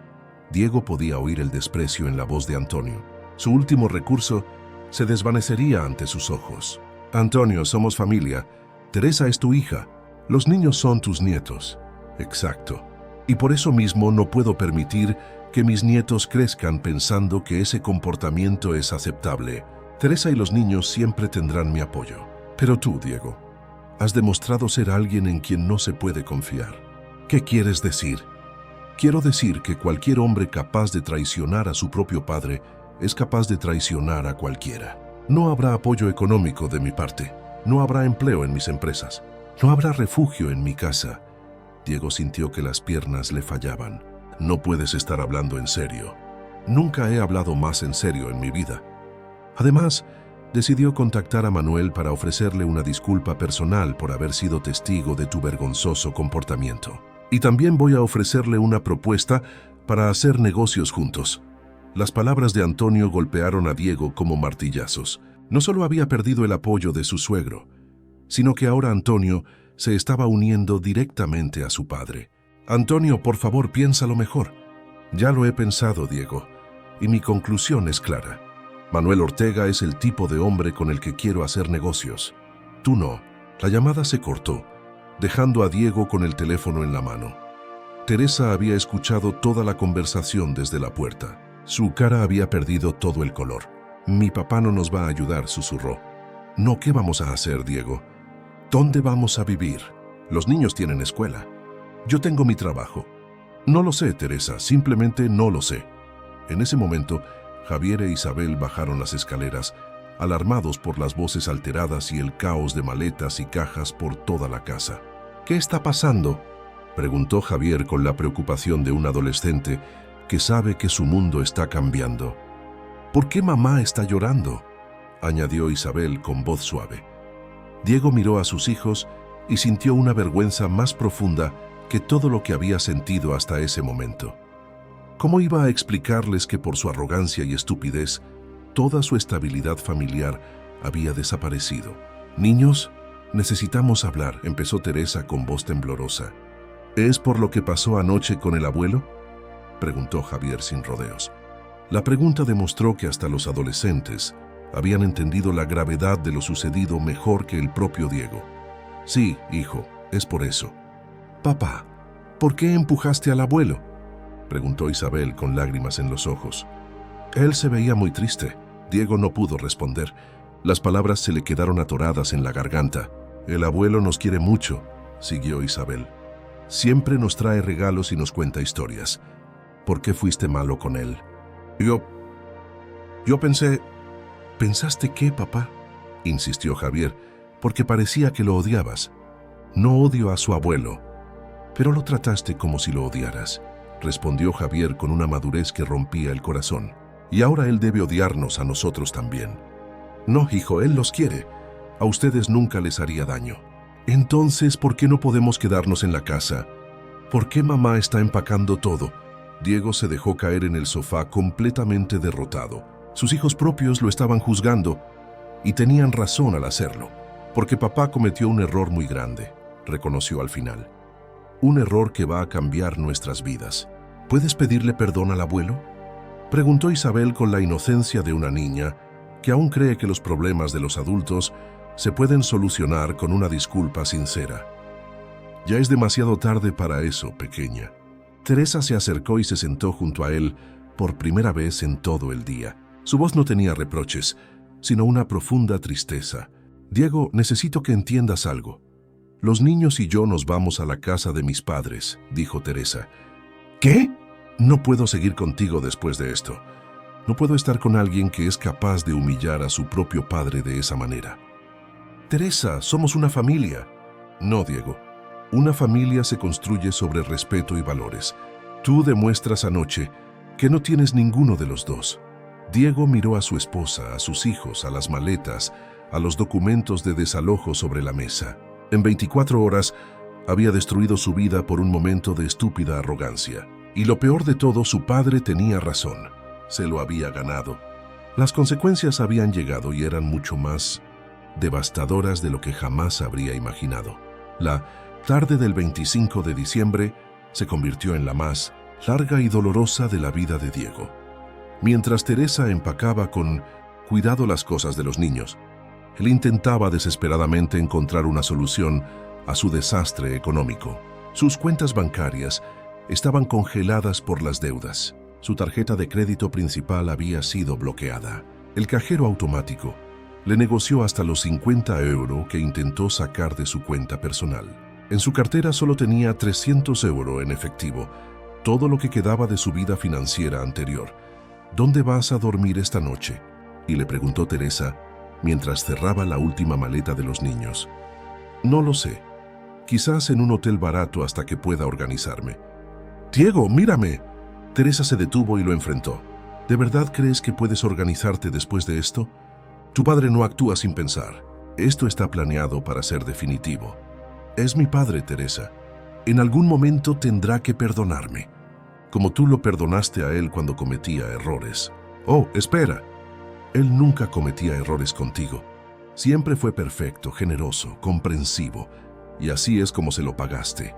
Diego podía oír el desprecio en la voz de Antonio. Su último recurso se desvanecería ante sus ojos. Antonio, somos familia. Teresa es tu hija. Los niños son tus nietos. Exacto. Y por eso mismo no puedo permitir que mis nietos crezcan pensando que ese comportamiento es aceptable. Teresa y los niños siempre tendrán mi apoyo. Pero tú, Diego, has demostrado ser alguien en quien no se puede confiar. ¿Qué quieres decir? Quiero decir que cualquier hombre capaz de traicionar a su propio padre es capaz de traicionar a cualquiera. No habrá apoyo económico de mi parte. No habrá empleo en mis empresas. No habrá refugio en mi casa. Diego sintió que las piernas le fallaban. No puedes estar hablando en serio. Nunca he hablado más en serio en mi vida. Además, decidió contactar a Manuel para ofrecerle una disculpa personal por haber sido testigo de tu vergonzoso comportamiento. Y también voy a ofrecerle una propuesta para hacer negocios juntos. Las palabras de Antonio golpearon a Diego como martillazos. No solo había perdido el apoyo de su suegro, sino que ahora Antonio se estaba uniendo directamente a su padre. Antonio, por favor, piénsalo mejor. Ya lo he pensado, Diego, y mi conclusión es clara. Manuel Ortega es el tipo de hombre con el que quiero hacer negocios. Tú no. La llamada se cortó, dejando a Diego con el teléfono en la mano. Teresa había escuchado toda la conversación desde la puerta. Su cara había perdido todo el color. Mi papá no nos va a ayudar, susurró. No, ¿qué vamos a hacer, Diego? ¿Dónde vamos a vivir? Los niños tienen escuela. Yo tengo mi trabajo. No lo sé, Teresa, simplemente no lo sé. En ese momento, Javier e Isabel bajaron las escaleras, alarmados por las voces alteradas y el caos de maletas y cajas por toda la casa. ¿Qué está pasando?, preguntó Javier con la preocupación de un adolescente que sabe que su mundo está cambiando. ¿Por qué mamá está llorando?, añadió Isabel con voz suave. Diego miró a sus hijos y sintió una vergüenza más profunda que todo lo que había sentido hasta ese momento. ¿Cómo iba a explicarles que por su arrogancia y estupidez, toda su estabilidad familiar había desaparecido? Niños, necesitamos hablar, empezó Teresa con voz temblorosa. ¿Es por lo que pasó anoche con el abuelo?, preguntó Javier sin rodeos. La pregunta demostró que hasta los adolescentes habían entendido la gravedad de lo sucedido mejor que el propio Diego. Sí, hijo, es por eso. Papá, ¿por qué empujaste al abuelo?, preguntó Isabel con lágrimas en los ojos. Él se veía muy triste. Diego no pudo responder. Las palabras se le quedaron atoradas en la garganta. El abuelo nos quiere mucho, siguió Isabel. Siempre nos trae regalos y nos cuenta historias. ¿Por qué fuiste malo con él? Yo pensé... ¿Pensaste qué, papá?, insistió Javier, porque parecía que lo odiabas. No odio a su abuelo. Pero lo trataste como si lo odiaras, respondió Javier con una madurez que rompía el corazón. Y ahora él debe odiarnos a nosotros también. No, hijo, él los quiere. A ustedes nunca les haría daño. Entonces, ¿por qué no podemos quedarnos en la casa? ¿Por qué mamá está empacando todo? Diego se dejó caer en el sofá completamente derrotado. Sus hijos propios lo estaban juzgando y tenían razón al hacerlo, porque papá cometió un error muy grande, reconoció al final. Un error que va a cambiar nuestras vidas. ¿Puedes pedirle perdón al abuelo?, preguntó Isabel con la inocencia de una niña que aún cree que los problemas de los adultos se pueden solucionar con una disculpa sincera. Ya es demasiado tarde para eso, pequeña. Teresa se acercó y se sentó junto a él por primera vez en todo el día. Su voz no tenía reproches, sino una profunda tristeza. Diego, necesito que entiendas algo. Los niños y yo nos vamos a la casa de mis padres, dijo Teresa. ¿Qué? No puedo seguir contigo después de esto. No puedo estar con alguien que es capaz de humillar a su propio padre de esa manera. Teresa, somos una familia. No, Diego. Una familia se construye sobre respeto y valores. Tú demuestras anoche que no tienes ninguno de los dos. Diego miró a su esposa, a sus hijos, a las maletas, a los documentos de desalojo sobre la mesa. En 24 horas había destruido su vida por un momento de estúpida arrogancia. Y lo peor de todo, su padre tenía razón. Se lo había ganado. Las consecuencias habían llegado y eran mucho más devastadoras de lo que jamás habría imaginado. La tarde del 25 de diciembre se convirtió en la más larga y dolorosa de la vida de Diego. Mientras Teresa empacaba con cuidado las cosas de los niños, él intentaba desesperadamente encontrar una solución a su desastre económico. Sus cuentas bancarias estaban congeladas por las deudas. Su tarjeta de crédito principal había sido bloqueada. El cajero automático le negoció hasta los 50 euros que intentó sacar de su cuenta personal. En su cartera solo tenía 300 euros en efectivo, todo lo que quedaba de su vida financiera anterior. ¿Dónde vas a dormir esta noche?, y le preguntó Teresa mientras cerraba la última maleta de los niños. No lo sé. Quizás en un hotel barato hasta que pueda organizarme. Diego, mírame. Teresa se detuvo y lo enfrentó. ¿De verdad crees que puedes organizarte después de esto? Tu padre no actúa sin pensar. Esto está planeado para ser definitivo. Es mi padre, Teresa. En algún momento tendrá que perdonarme, como tú lo perdonaste a él cuando cometía errores. Oh, espera. Él nunca cometía errores contigo. Siempre fue perfecto, generoso, comprensivo, y así es como se lo pagaste.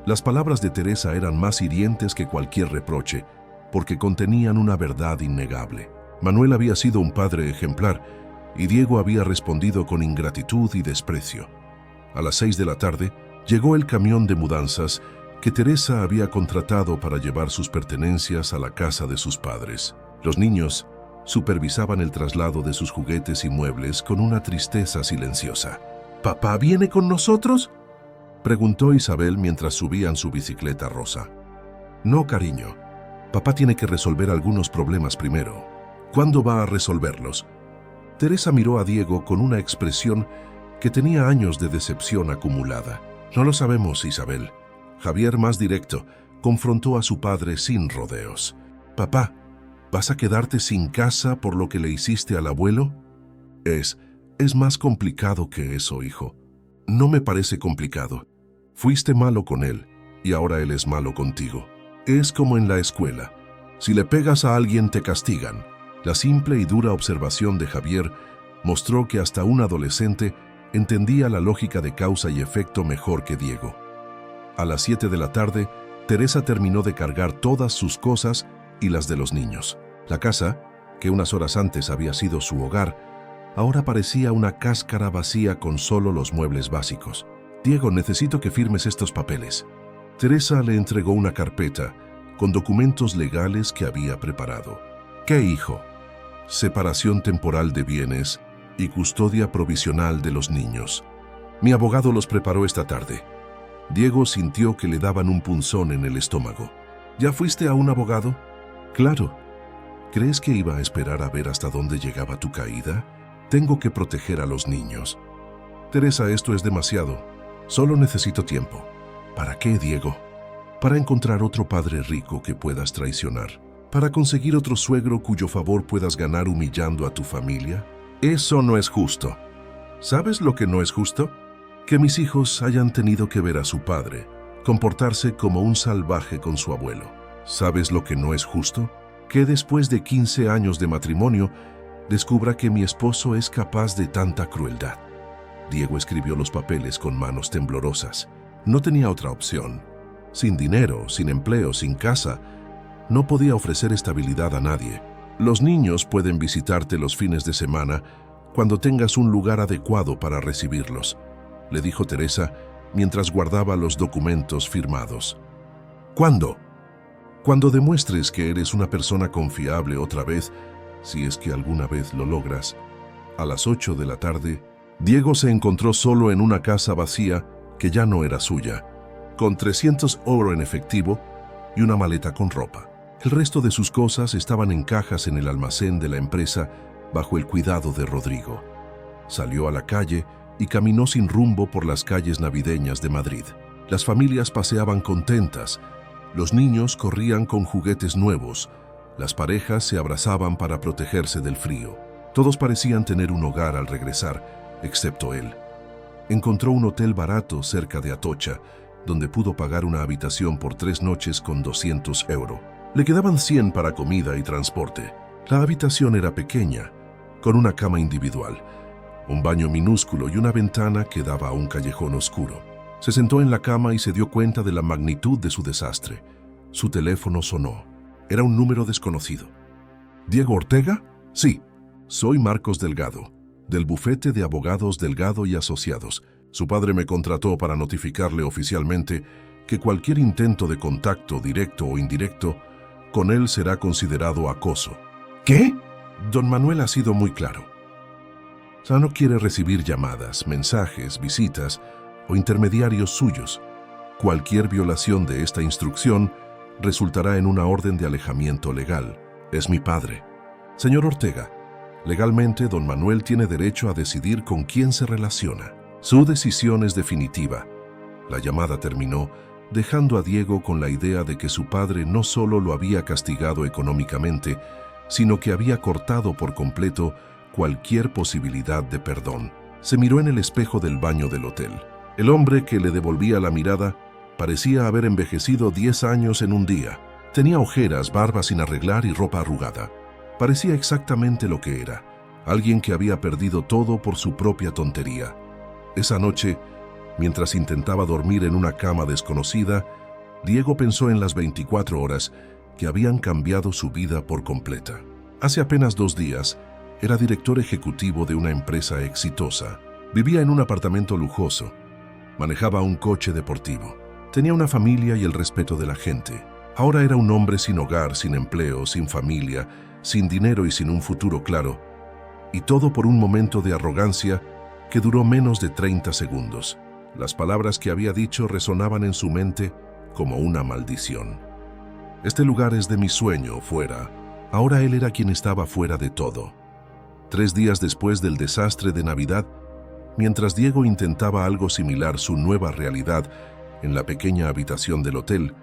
Las palabras de Teresa eran más hirientes que cualquier reproche, porque contenían una verdad innegable. Manuel había sido un padre ejemplar, y Diego había respondido con ingratitud y desprecio. A las 6 de la tarde, llegó el camión de mudanzas que Teresa había contratado para llevar sus pertenencias a la casa de sus padres. Los niños supervisaban el traslado de sus juguetes y muebles con una tristeza silenciosa. ¿Papá viene con nosotros?, preguntó Isabel mientras subían su bicicleta rosa. No, cariño. Papá tiene que resolver algunos problemas primero. ¿Cuándo va a resolverlos? Teresa miró a Diego con una expresión que tenía años de decepción acumulada. No lo sabemos, Isabel. Javier, más directo, confrontó a su padre sin rodeos. Papá, ¿vas a quedarte sin casa por lo que le hiciste al abuelo? Es más complicado que eso, hijo. No me parece complicado. Fuiste malo con él y ahora él es malo contigo. Es como en la escuela. Si le pegas a alguien te castigan. La simple y dura observación de Javier mostró que hasta un adolescente entendía la lógica de causa y efecto mejor que Diego. A las 7 de la tarde, Teresa terminó de cargar todas sus cosas y las de los niños. La casa, que unas horas antes había sido su hogar, ahora parecía una cáscara vacía con solo los muebles básicos. Diego, necesito que firmes estos papeles. Teresa le entregó una carpeta con documentos legales que había preparado. ¿Qué, hijo? Separación temporal de bienes y custodia provisional de los niños. Mi abogado los preparó esta tarde. Diego sintió que le daban un punzón en el estómago. ¿Ya fuiste a un abogado? Claro. ¿Crees que iba a esperar a ver hasta dónde llegaba tu caída? Tengo que proteger a los niños. Teresa, esto es demasiado. Solo necesito tiempo. ¿Para qué, Diego? Para encontrar otro padre rico que puedas traicionar. ¿Para conseguir otro suegro cuyo favor puedas ganar humillando a tu familia? Eso no es justo. ¿Sabes lo que no es justo? Que mis hijos hayan tenido que ver a su padre comportarse como un salvaje con su abuelo. ¿Sabes lo que no es justo? Que después de 15 años de matrimonio, descubra que mi esposo es capaz de tanta crueldad. Diego escribió los papeles con manos temblorosas. No tenía otra opción. Sin dinero, sin empleo, sin casa, no podía ofrecer estabilidad a nadie. Los niños pueden visitarte los fines de semana cuando tengas un lugar adecuado para recibirlos, le dijo Teresa mientras guardaba los documentos firmados. ¿Cuándo? Cuando demuestres que eres una persona confiable otra vez, si es que alguna vez lo logras. A las 8 de la tarde, Diego se encontró solo en una casa vacía que ya no era suya, con 300 euros en efectivo y una maleta con ropa. El resto de sus cosas estaban en cajas en el almacén de la empresa bajo el cuidado de Rodrigo. Salió a la calle y caminó sin rumbo por las calles navideñas de Madrid. Las familias paseaban contentas, los niños corrían con juguetes nuevos, las parejas se abrazaban para protegerse del frío. Todos parecían tener un hogar al regresar, excepto él. Encontró un hotel barato cerca de Atocha, donde pudo pagar una habitación por 3 noches con 200 euros. Le quedaban 100 para comida y transporte. La habitación era pequeña, con una cama individual, un baño minúsculo y una ventana que daba a un callejón oscuro. Se sentó en la cama y se dio cuenta de la magnitud de su desastre. Su teléfono sonó. Era un número desconocido. ¿Diego Ortega? Sí. Soy Marcos Delgado, del bufete de abogados Delgado y Asociados. Su padre me contrató para notificarle oficialmente que cualquier intento de contacto, directo o indirecto, con él será considerado acoso. ¿Qué? Don Manuel ha sido muy claro. Ya no quiere recibir llamadas, mensajes, visitas o intermediarios suyos. Cualquier violación de esta instrucción resultará en una orden de alejamiento legal. Es mi padre. Señor Ortega, legalmente don Manuel tiene derecho a decidir con quién se relaciona. Su decisión es definitiva. La llamada terminó, dejando a Diego con la idea de que su padre no solo lo había castigado económicamente, sino que había cortado por completo cualquier posibilidad de perdón. Se miró en el espejo del baño del hotel. El hombre que le devolvía la mirada parecía haber envejecido 10 años en un día. Tenía ojeras, barba sin arreglar y ropa arrugada. Parecía exactamente lo que era, alguien que había perdido todo por su propia tontería. Esa noche, mientras intentaba dormir en una cama desconocida, Diego pensó en las 24 horas que habían cambiado su vida por completa. Hace apenas 2 días, era director ejecutivo de una empresa exitosa. Vivía en un apartamento lujoso. Manejaba un coche deportivo. Tenía una familia y el respeto de la gente. Ahora era un hombre sin hogar, sin empleo, sin familia, sin dinero y sin un futuro claro. Y todo por un momento de arrogancia que duró menos de 30 segundos. Las palabras que había dicho resonaban en su mente como una maldición. Este lugar es de mi sueño, fuera. Ahora él era quien estaba fuera de todo. 3 días después del desastre de Navidad, mientras Diego intentaba algo similar su nueva realidad en la pequeña habitación del hotel,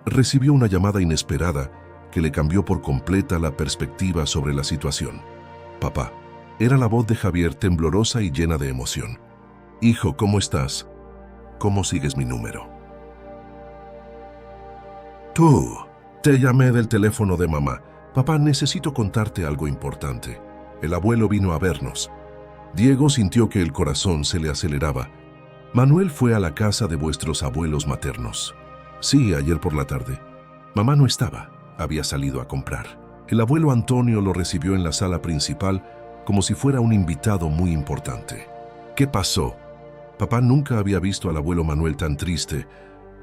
recibió una llamada inesperada que le cambió por completa la perspectiva sobre la situación. Papá. Era la voz de Javier, temblorosa y llena de emoción. Hijo, ¿cómo estás? ¿Cómo sigues mi número? Tú. Te llamé del teléfono de mamá. Papá, necesito contarte algo importante. El abuelo vino a vernos. Diego sintió que el corazón se le aceleraba. Manuel fue a la casa de vuestros abuelos maternos. Sí, ayer por la tarde. Mamá no estaba. Había salido a comprar. El abuelo Antonio lo recibió en la sala principal como si fuera un invitado muy importante. ¿Qué pasó? Papá nunca había visto al abuelo Manuel tan triste,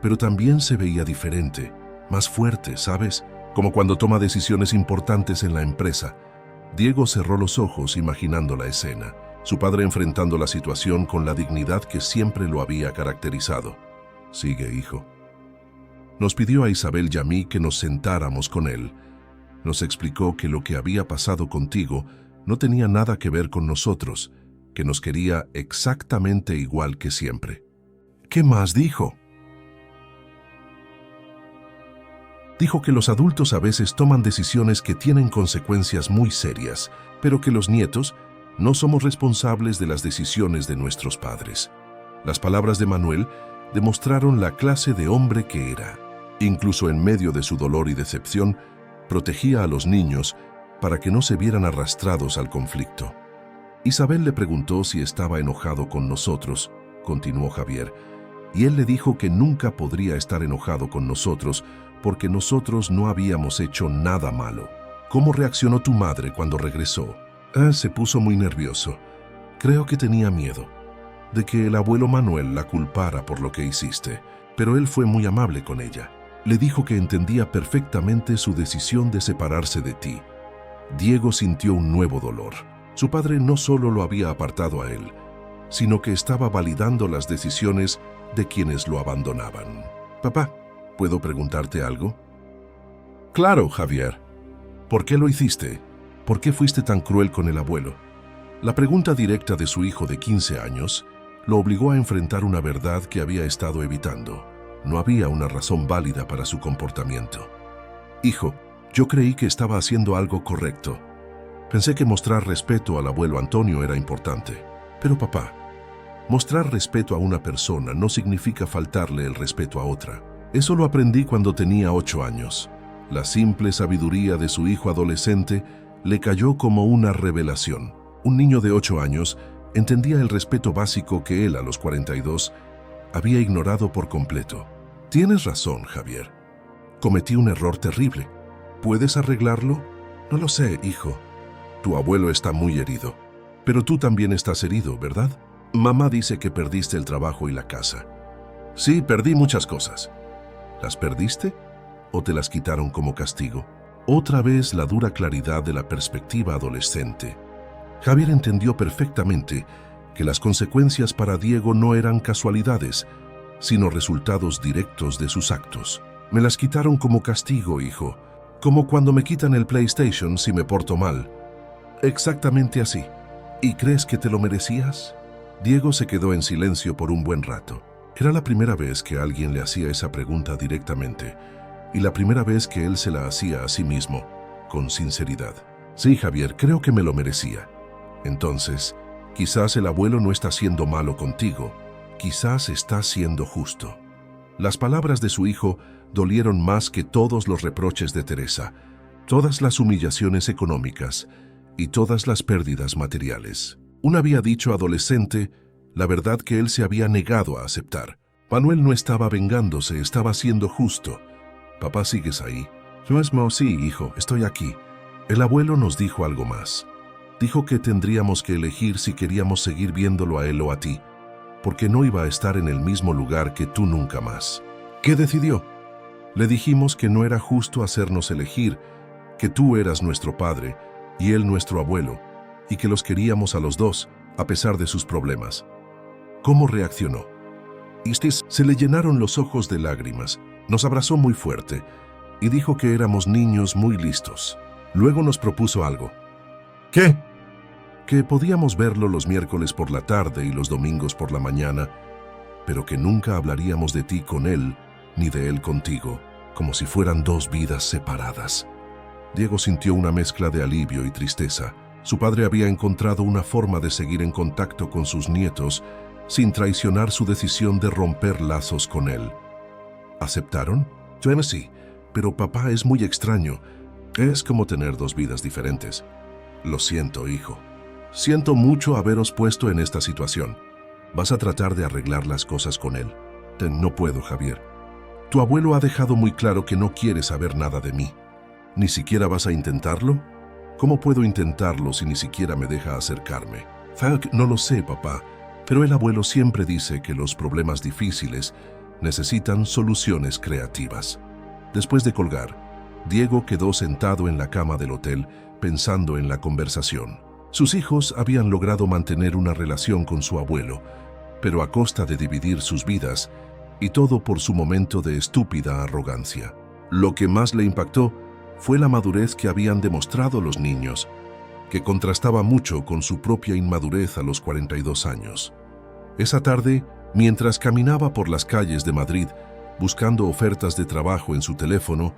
pero también se veía diferente, más fuerte, ¿sabes? Como cuando toma decisiones importantes en la empresa. Diego cerró los ojos imaginando la escena, su padre enfrentando la situación con la dignidad que siempre lo había caracterizado. Sigue, hijo. Nos pidió a Isabel y a mí que nos sentáramos con él. Nos explicó que lo que había pasado contigo no tenía nada que ver con nosotros, que nos quería exactamente igual que siempre. ¿Qué más dijo? Dijo que los adultos a veces toman decisiones que tienen consecuencias muy serias, pero que los nietos no somos responsables de las decisiones de nuestros padres. Las palabras de Manuel demostraron la clase de hombre que era. Incluso en medio de su dolor y decepción, protegía a los niños para que no se vieran arrastrados al conflicto. Isabel le preguntó si estaba enojado con nosotros, continuó Javier, y él le dijo que nunca podría estar enojado con nosotros porque nosotros no habíamos hecho nada malo. ¿Cómo reaccionó tu madre cuando regresó? Se puso muy nervioso. Creo que tenía miedo de que el abuelo Manuel la culpara por lo que hiciste, pero él fue muy amable con ella. Le dijo que entendía perfectamente su decisión de separarse de ti. Diego sintió un nuevo dolor. Su padre no solo lo había apartado a él, sino que estaba validando las decisiones de quienes lo abandonaban. Papá, ¿puedo preguntarte algo? Claro, Javier. ¿Por qué lo hiciste? ¿Por qué fuiste tan cruel con el abuelo? La pregunta directa de su hijo de 15 años lo obligó a enfrentar una verdad que había estado evitando. No había una razón válida para su comportamiento. Hijo, yo creí que estaba haciendo algo correcto. Pensé que mostrar respeto al abuelo Antonio era importante. Pero papá, mostrar respeto a una persona no significa faltarle el respeto a otra. Eso lo aprendí cuando tenía 8 años. La simple sabiduría de su hijo adolescente le cayó como una revelación. Un niño de 8 años entendía el respeto básico que él, a los 42, había ignorado por completo. Tienes razón, Javier. Cometí un error terrible. ¿Puedes arreglarlo? No lo sé, hijo. Tu abuelo está muy herido. Pero tú también estás herido, ¿verdad? Mamá dice que perdiste el trabajo y la casa. Sí, perdí muchas cosas. ¿Las perdiste? ¿O te las quitaron como castigo? Otra vez la dura claridad de la perspectiva adolescente. Javier entendió perfectamente que las consecuencias para Diego no eran casualidades, sino resultados directos de sus actos. Me las quitaron como castigo, hijo, como cuando me quitan el PlayStation si me porto mal. Exactamente así. ¿Y crees que te lo merecías? Diego se quedó en silencio por un buen rato. Era la primera vez que alguien le hacía esa pregunta directamente, y la primera vez que él se la hacía a sí mismo, con sinceridad. Sí, Javier, creo que me lo merecía. Entonces, quizás el abuelo no está siendo malo contigo, quizás está siendo justo. Las palabras de su hijo dolieron más que todos los reproches de Teresa, todas las humillaciones económicas y todas las pérdidas materiales. Un había dicho adolescente la verdad que él se había negado a aceptar. Manuel no estaba vengándose, estaba siendo justo. Papá, ¿sigues ahí? Sí, hijo, estoy aquí. El abuelo nos dijo algo más. Dijo que tendríamos que elegir si queríamos seguir viéndolo a él o a ti, porque no iba a estar en el mismo lugar que tú nunca más. ¿Qué decidió? Le dijimos que no era justo hacernos elegir, que tú eras nuestro padre y él nuestro abuelo, y que los queríamos a los dos, a pesar de sus problemas. ¿Cómo reaccionó? Se le llenaron los ojos de lágrimas, nos abrazó muy fuerte y dijo que éramos niños muy listos. Luego nos propuso algo. ¿Qué? Que podíamos verlo los miércoles por la tarde y los domingos por la mañana, pero que nunca hablaríamos de ti con él, ni de él contigo, como si fueran dos vidas separadas. Diego sintió una mezcla de alivio y tristeza. Su padre había encontrado una forma de seguir en contacto con sus nietos sin traicionar su decisión de romper lazos con él. ¿Aceptaron? Bueno, sí, pero papá, es muy extraño. Es como tener dos vidas diferentes. Lo siento, hijo. Siento mucho haberos puesto en esta situación. ¿Vas a tratar de arreglar las cosas con él? No puedo, Javier. Tu abuelo ha dejado muy claro que no quiere saber nada de mí. ¿Ni siquiera vas a intentarlo? ¿Cómo puedo intentarlo si ni siquiera me deja acercarme? No lo sé, papá, pero el abuelo siempre dice que los problemas difíciles necesitan soluciones creativas. Después de colgar, Diego quedó sentado en la cama del hotel pensando en la conversación. Sus hijos habían logrado mantener una relación con su abuelo, pero a costa de dividir sus vidas, y todo por su momento de estúpida arrogancia. Lo que más le impactó fue la madurez que habían demostrado los niños, que contrastaba mucho con su propia inmadurez a los 42 años. Esa tarde, mientras caminaba por las calles de Madrid buscando ofertas de trabajo en su teléfono,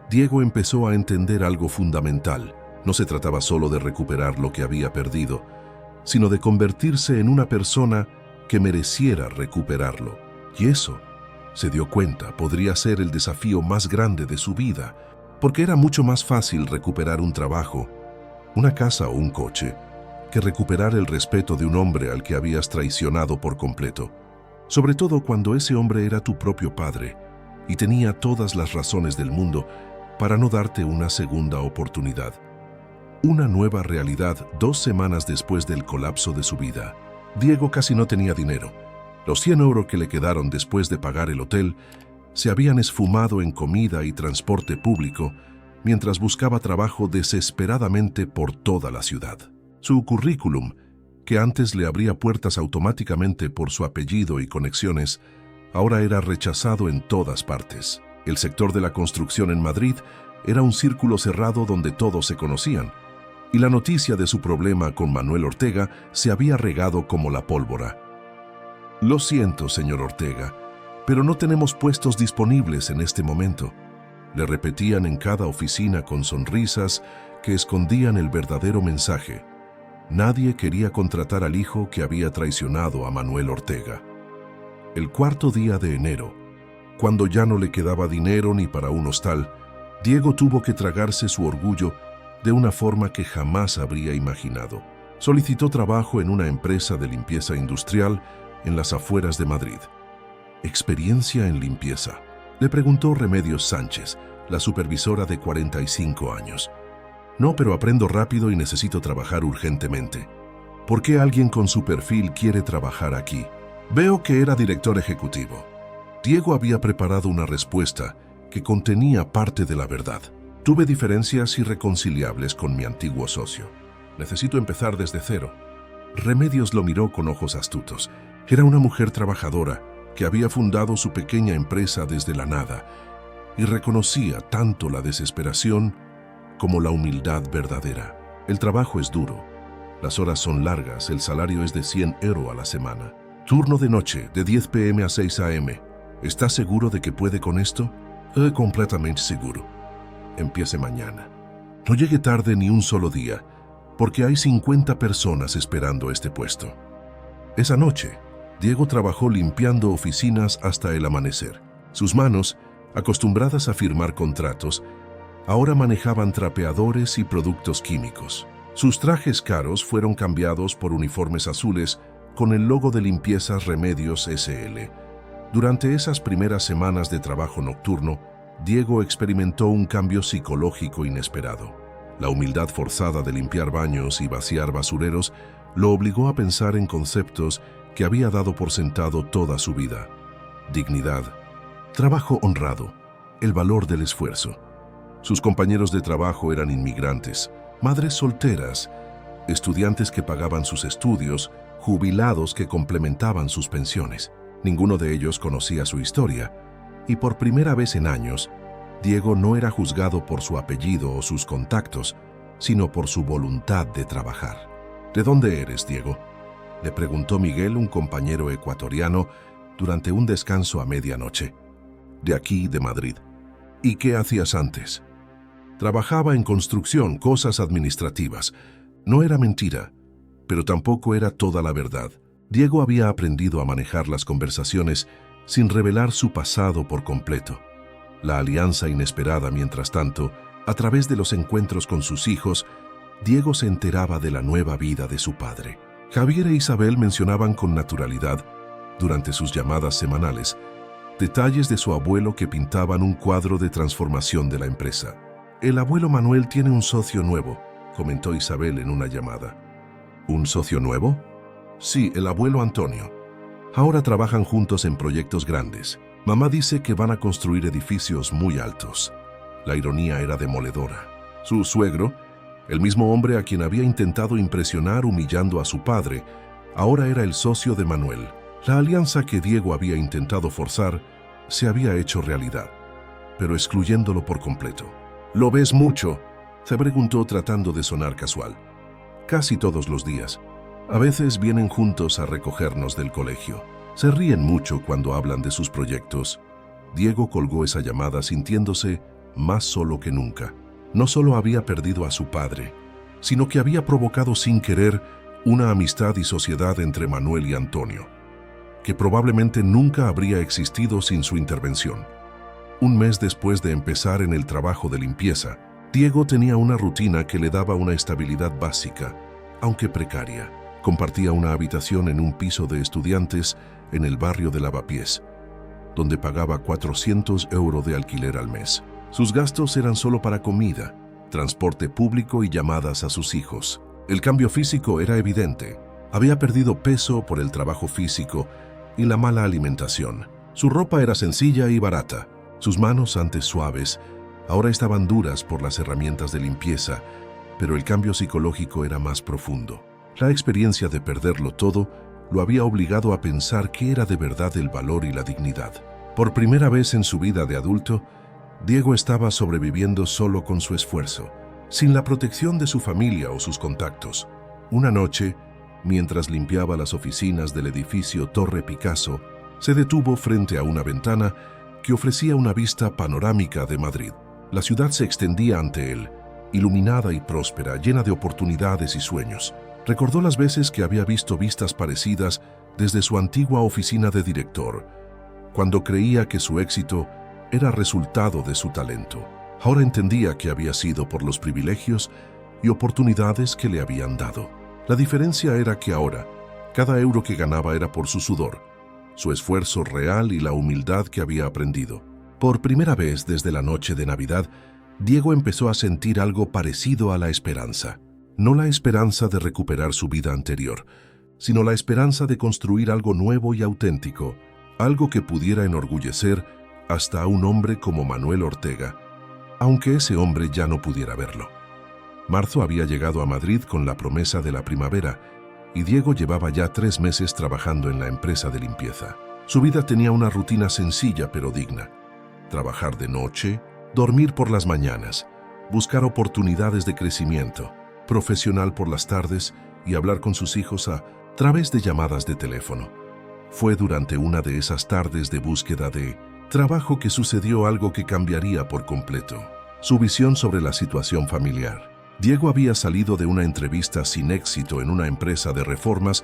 Diego empezó a entender algo fundamental. No se trataba solo de recuperar lo que había perdido, sino de convertirse en una persona que mereciera recuperarlo. Y eso, se dio cuenta, podría ser el desafío más grande de su vida, porque era mucho más fácil recuperar un trabajo, una casa o un coche, que recuperar el respeto de un hombre al que habías traicionado por completo. Sobre todo cuando ese hombre era tu propio padre y tenía todas las razones del mundo para no darte una segunda oportunidad. Una nueva realidad 2 semanas después del colapso de su vida. Diego casi no tenía dinero. Los 100 euros que le quedaron después de pagar el hotel se habían esfumado en comida y transporte público mientras buscaba trabajo desesperadamente por toda la ciudad. Su currículum, que antes le abría puertas automáticamente por su apellido y conexiones, ahora era rechazado en todas partes. El sector de la construcción en Madrid era un círculo cerrado donde todos se conocían, y la noticia de su problema con Manuel Ortega se había regado como la pólvora. Lo siento, señor Ortega, pero no tenemos puestos disponibles en este momento. Le repetían en cada oficina con sonrisas que escondían el verdadero mensaje. Nadie quería contratar al hijo que había traicionado a Manuel Ortega. El 4 día de enero, cuando ya no le quedaba dinero ni para un hostal, Diego tuvo que tragarse su orgullo de una forma que jamás habría imaginado. Solicitó trabajo en una empresa de limpieza industrial en las afueras de Madrid. ¿Experiencia en limpieza?, le preguntó Remedios Sánchez, la supervisora de 45 años. No, pero aprendo rápido y necesito trabajar urgentemente. ¿Por qué alguien con su perfil quiere trabajar aquí? Veo que era director ejecutivo. Diego había preparado una respuesta que contenía parte de la verdad. Tuve diferencias irreconciliables con mi antiguo socio. Necesito empezar desde cero. Remedios lo miró con ojos astutos. Era una mujer trabajadora que había fundado su pequeña empresa desde la nada y reconocía tanto la desesperación como la humildad verdadera. El trabajo es duro, las horas son largas, el salario es de 100 euros a la semana. Turno de noche, de 10 p.m. a 6 a.m. ¿Está seguro de que puede con esto? Completamente seguro. Empiece mañana. No llegue tarde ni un solo día, porque hay 50 personas esperando este puesto. Esa noche, Diego trabajó limpiando oficinas hasta el amanecer. Sus manos, acostumbradas a firmar contratos, ahora manejaban trapeadores y productos químicos. Sus trajes caros fueron cambiados por uniformes azules con el logo de Limpiezas Remedios S.L. Durante esas primeras semanas de trabajo nocturno, Diego experimentó un cambio psicológico inesperado. La humildad forzada de limpiar baños y vaciar basureros lo obligó a pensar en conceptos que había dado por sentado toda su vida: dignidad, trabajo honrado, el valor del esfuerzo. Sus compañeros de trabajo eran inmigrantes, madres solteras, estudiantes que pagaban sus estudios, jubilados que complementaban sus pensiones. Ninguno de ellos conocía su historia, y por primera vez en años, Diego no era juzgado por su apellido o sus contactos, sino por su voluntad de trabajar. ¿De dónde eres, Diego?, le preguntó Miguel, un compañero ecuatoriano, durante un descanso a medianoche. De aquí, de Madrid. ¿Y qué hacías antes? Trabajaba en construcción, cosas administrativas. No era mentira, pero tampoco era toda la verdad. Diego había aprendido a manejar las conversaciones sin revelar su pasado por completo. La alianza inesperada, mientras tanto, a través de los encuentros con sus hijos, Diego se enteraba de la nueva vida de su padre. Javier e Isabel mencionaban con naturalidad, durante sus llamadas semanales, detalles de su abuelo que pintaban un cuadro de transformación de la empresa. El abuelo Manuel tiene un socio nuevo, comentó Isabel en una llamada. ¿Un socio nuevo? Sí, el abuelo Antonio. Ahora trabajan juntos en proyectos grandes. Mamá dice que van a construir edificios muy altos. La ironía era demoledora. Su suegro, el mismo hombre a quien había intentado impresionar humillando a su padre, ahora era el socio de Manuel. La alianza que Diego había intentado forzar se había hecho realidad, pero excluyéndolo por completo. ¿Lo ves mucho?, se preguntó tratando de sonar casual. Casi todos los días. A veces vienen juntos a recogernos del colegio. Se ríen mucho cuando hablan de sus proyectos. Diego colgó esa llamada sintiéndose más solo que nunca. No solo había perdido a su padre, sino que había provocado sin querer una amistad y sociedad entre Manuel y Antonio, que probablemente nunca habría existido sin su intervención. Un mes después de empezar en el trabajo de limpieza, Diego tenía una rutina que le daba una estabilidad básica, aunque precaria. Compartía una habitación en un piso de estudiantes en el barrio de Lavapiés, donde pagaba 400 € de alquiler al mes. Sus gastos eran solo para comida, transporte público y llamadas a sus hijos. El cambio físico era evidente. Había perdido peso por el trabajo físico y la mala alimentación. Su ropa era sencilla y barata. Sus manos, antes suaves, ahora estaban duras por las herramientas de limpieza, pero el cambio psicológico era más profundo. La experiencia de perderlo todo lo había obligado a pensar qué era de verdad el valor y la dignidad. Por primera vez en su vida de adulto, Diego estaba sobreviviendo solo con su esfuerzo, sin la protección de su familia o sus contactos. Una noche, mientras limpiaba las oficinas del edificio Torre Picasso, se detuvo frente a una ventana que ofrecía una vista panorámica de Madrid. La ciudad se extendía ante él, iluminada y próspera, llena de oportunidades y sueños. Recordó las veces que había visto vistas parecidas desde su antigua oficina de director, cuando creía que su éxito era resultado de su talento. Ahora entendía que había sido por los privilegios y oportunidades que le habían dado. La diferencia era que ahora, cada euro que ganaba era por su sudor, su esfuerzo real y la humildad que había aprendido. Por primera vez desde la noche de Navidad, Diego empezó a sentir algo parecido a la esperanza. No la esperanza de recuperar su vida anterior, sino la esperanza de construir algo nuevo y auténtico, algo que pudiera enorgullecer hasta a un hombre como Manuel Ortega, aunque ese hombre ya no pudiera verlo. Marzo había llegado a Madrid con la promesa de la primavera, y Diego llevaba ya 3 meses trabajando en la empresa de limpieza. Su vida tenía una rutina sencilla pero digna: trabajar de noche, dormir por las mañanas, buscar oportunidades de crecimiento profesional por las tardes y hablar con sus hijos a través de llamadas de teléfono. Fue durante una de esas tardes de búsqueda de trabajo que sucedió algo que cambiaría por completo su visión sobre la situación familiar. Diego había salido de una entrevista sin éxito en una empresa de reformas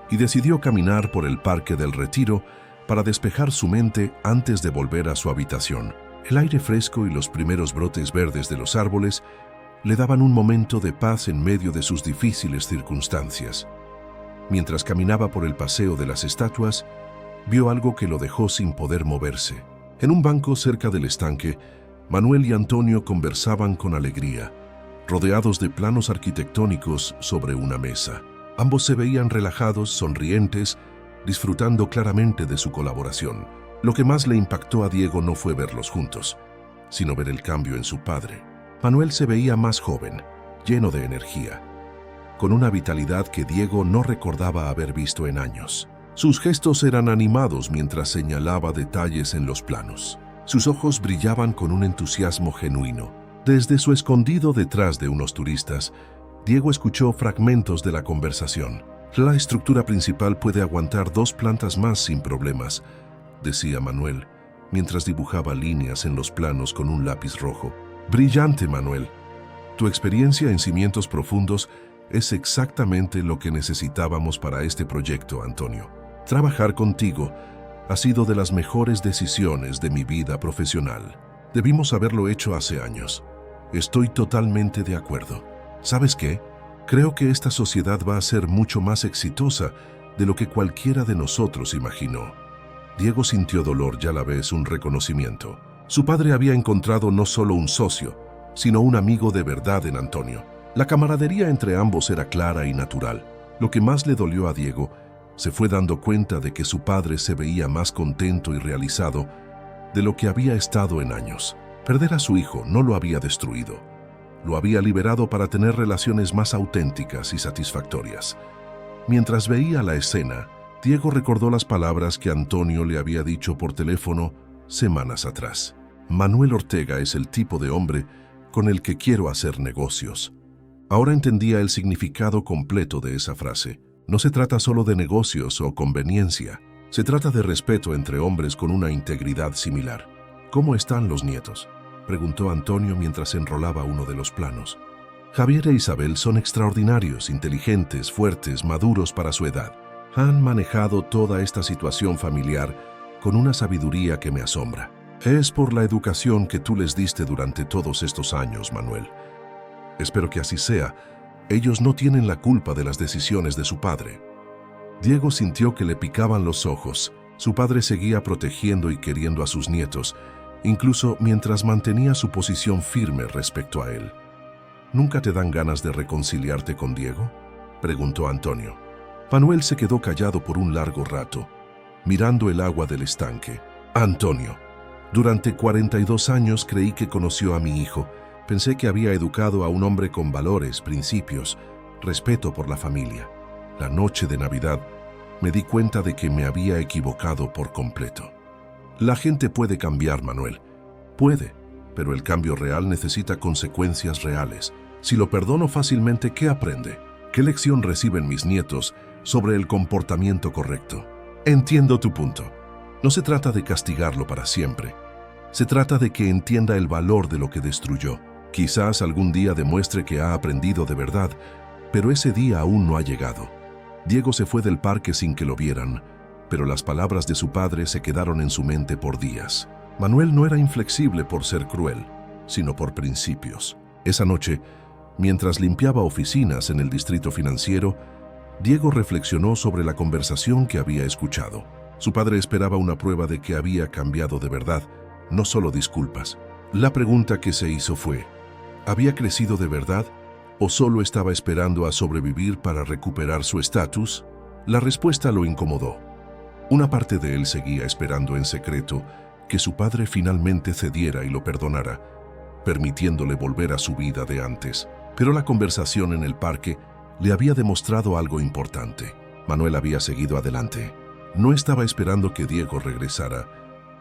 y decidió caminar por el Parque del Retiro para despejar su mente antes de volver a su habitación. El aire fresco y los primeros brotes verdes de los árboles le daban un momento de paz en medio de sus difíciles circunstancias. Mientras caminaba por el paseo de las estatuas, vio algo que lo dejó sin poder moverse. En un banco cerca del estanque, Manuel y Antonio conversaban con alegría, rodeados de planos arquitectónicos sobre una mesa. Ambos se veían relajados, sonrientes, disfrutando claramente de su colaboración. Lo que más le impactó a Diego no fue verlos juntos, sino ver el cambio en su padre. Manuel se veía más joven, lleno de energía, con una vitalidad que Diego no recordaba haber visto en años. Sus gestos eran animados mientras señalaba detalles en los planos. Sus ojos brillaban con un entusiasmo genuino. Desde su escondido detrás de unos turistas, Diego escuchó fragmentos de la conversación. La estructura principal puede aguantar 2 plantas más sin problemas, decía Manuel, mientras dibujaba líneas en los planos con un lápiz rojo. Brillante, Manuel. Tu experiencia en cimientos profundos es exactamente lo que necesitábamos para este proyecto, Antonio. Trabajar contigo ha sido de las mejores decisiones de mi vida profesional. Debimos haberlo hecho hace años. Estoy totalmente de acuerdo. ¿Sabes qué? Creo que esta sociedad va a ser mucho más exitosa de lo que cualquiera de nosotros imaginó. Diego sintió dolor y a la vez un reconocimiento. Su padre había encontrado no solo un socio, sino un amigo de verdad en Antonio. La camaradería entre ambos era clara y natural. Lo que más le dolió a Diego, se fue dando cuenta de que su padre se veía más contento y realizado de lo que había estado en años. Perder a su hijo no lo había destruido. Lo había liberado para tener relaciones más auténticas y satisfactorias. Mientras veía la escena, Diego recordó las palabras que Antonio le había dicho por teléfono semanas atrás. Manuel Ortega es el tipo de hombre con el que quiero hacer negocios. Ahora entendía el significado completo de esa frase. No se trata solo de negocios o conveniencia. Se trata de respeto entre hombres con una integridad similar. ¿Cómo están los nietos? preguntó Antonio mientras enrolaba uno de los planos. Javier e Isabel son extraordinarios, inteligentes, fuertes, maduros para su edad. Han manejado toda esta situación familiar con una sabiduría que me asombra. Es por la educación que tú les diste durante todos estos años, Manuel. Espero que así sea. Ellos no tienen la culpa de las decisiones de su padre. Diego sintió que le picaban los ojos. Su padre seguía protegiendo y queriendo a sus nietos, incluso mientras mantenía su posición firme respecto a él. ¿Nunca te dan ganas de reconciliarte con Diego?, preguntó Antonio. Manuel se quedó callado por un largo rato, mirando el agua del estanque. Antonio, durante 42 años creí que conoció a mi hijo. Pensé que había educado a un hombre con valores, principios, respeto por la familia. La noche de Navidad me di cuenta de que me había equivocado por completo. La gente puede cambiar, Manuel. Puede, pero el cambio real necesita consecuencias reales. Si lo perdono fácilmente, ¿qué aprende? ¿Qué lección reciben mis nietos sobre el comportamiento correcto? Entiendo tu punto. No se trata de castigarlo para siempre. Se trata de que entienda el valor de lo que destruyó. Quizás algún día demuestre que ha aprendido de verdad, pero ese día aún no ha llegado. Diego se fue del parque sin que lo vieran, pero las palabras de su padre se quedaron en su mente por días. Manuel no era inflexible por ser cruel, sino por principios. Esa noche, mientras limpiaba oficinas en el distrito financiero, Diego reflexionó sobre la conversación que había escuchado. Su padre esperaba una prueba de que había cambiado de verdad, no solo disculpas. La pregunta que se hizo fue, ¿había crecido de verdad o solo estaba esperando a sobrevivir para recuperar su estatus? La respuesta lo incomodó. Una parte de él seguía esperando en secreto que su padre finalmente cediera y lo perdonara, permitiéndole volver a su vida de antes. Pero la conversación en el parque le había demostrado algo importante. Manuel había seguido adelante. No estaba esperando que Diego regresara.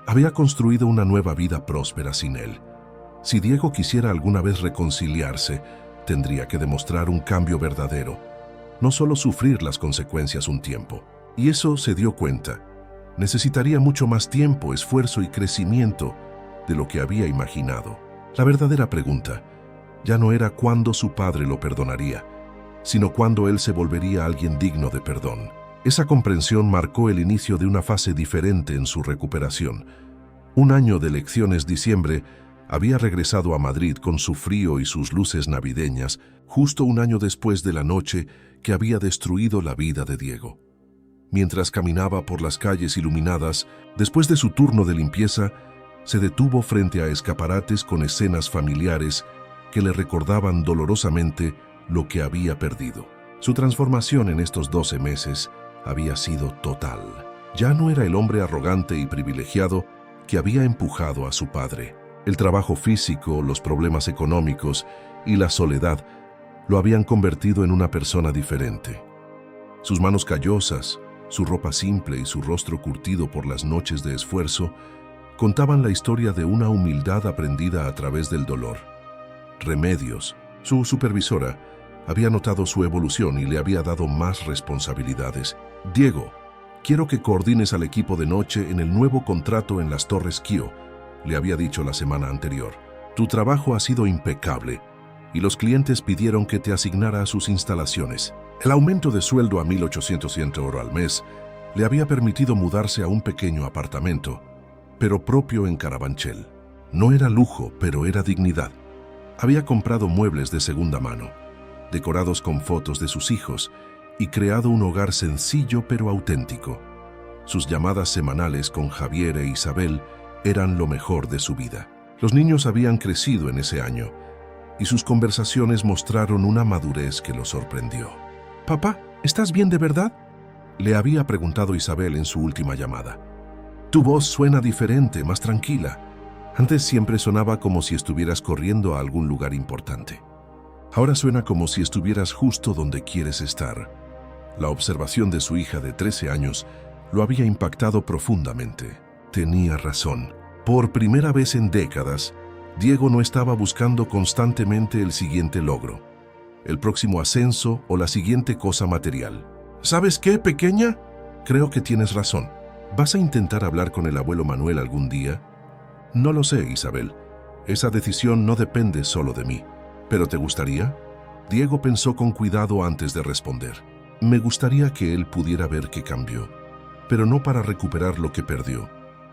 Había construido una nueva vida próspera sin él. Si Diego quisiera alguna vez reconciliarse, tendría que demostrar un cambio verdadero, no solo sufrir las consecuencias un tiempo. Y eso se dio cuenta. Necesitaría mucho más tiempo, esfuerzo y crecimiento de lo que había imaginado. La verdadera pregunta ya no era cuándo su padre lo perdonaría, sino cuándo él se volvería alguien digno de perdón. Esa comprensión marcó el inicio de una fase diferente en su recuperación. Un año de elecciones, diciembre, había regresado a Madrid con su frío y sus luces navideñas, justo un año después de la noche que había destruido la vida de Diego. Mientras caminaba por las calles iluminadas, después de su turno de limpieza, se detuvo frente a escaparates con escenas familiares que le recordaban dolorosamente lo que había perdido. Su transformación en estos 12 meses había sido total. Ya no era el hombre arrogante y privilegiado que había empujado a su padre. El trabajo físico, los problemas económicos y la soledad lo habían convertido en una persona diferente. Sus manos callosas, su ropa simple y su rostro curtido por las noches de esfuerzo contaban la historia de una humildad aprendida a través del dolor. Remedios, su supervisora, había notado su evolución y le había dado más responsabilidades. Diego, quiero que coordines al equipo de noche en el nuevo contrato en las Torres Kio, le había dicho la semana anterior. Tu trabajo ha sido impecable y los clientes pidieron que te asignara a sus instalaciones. El aumento de sueldo a 1.800 € al mes le había permitido mudarse a un pequeño apartamento, pero propio en Carabanchel. No era lujo, pero era dignidad. Había comprado muebles de segunda mano, decorados con fotos de sus hijos, y creado un hogar sencillo pero auténtico. Sus llamadas semanales con Javier e Isabel eran lo mejor de su vida. Los niños habían crecido en ese año, y sus conversaciones mostraron una madurez que lo sorprendió. «Papá, ¿estás bien de verdad?», le había preguntado Isabel en su última llamada. «Tu voz suena diferente, más tranquila. Antes siempre sonaba como si estuvieras corriendo a algún lugar importante. Ahora suena como si estuvieras justo donde quieres estar». La observación de su hija de 13 años lo había impactado profundamente. Tenía razón. Por primera vez en décadas, Diego no estaba buscando constantemente el siguiente logro, el próximo ascenso o la siguiente cosa material. ¿Sabes qué, pequeña? Creo que tienes razón. ¿Vas a intentar hablar con el abuelo Manuel algún día? No lo sé, Isabel. Esa decisión no depende solo de mí. ¿Pero te gustaría? Diego pensó con cuidado antes de responder. Me gustaría que él pudiera ver que cambió, pero no para recuperar lo que perdió,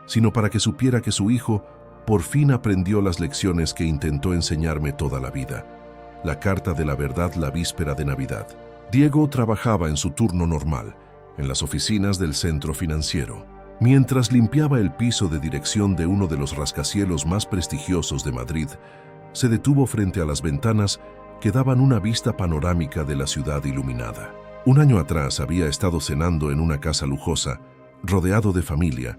sino para que supiera que su hijo por fin aprendió las lecciones que intentó enseñarme toda la vida. La carta de la verdad la víspera de Navidad. Diego trabajaba en su turno normal, en las oficinas del centro financiero. Mientras limpiaba el piso de dirección de uno de los rascacielos más prestigiosos de Madrid, se detuvo frente a las ventanas que daban una vista panorámica de la ciudad iluminada. Un año atrás había estado cenando en una casa lujosa, rodeado de familia,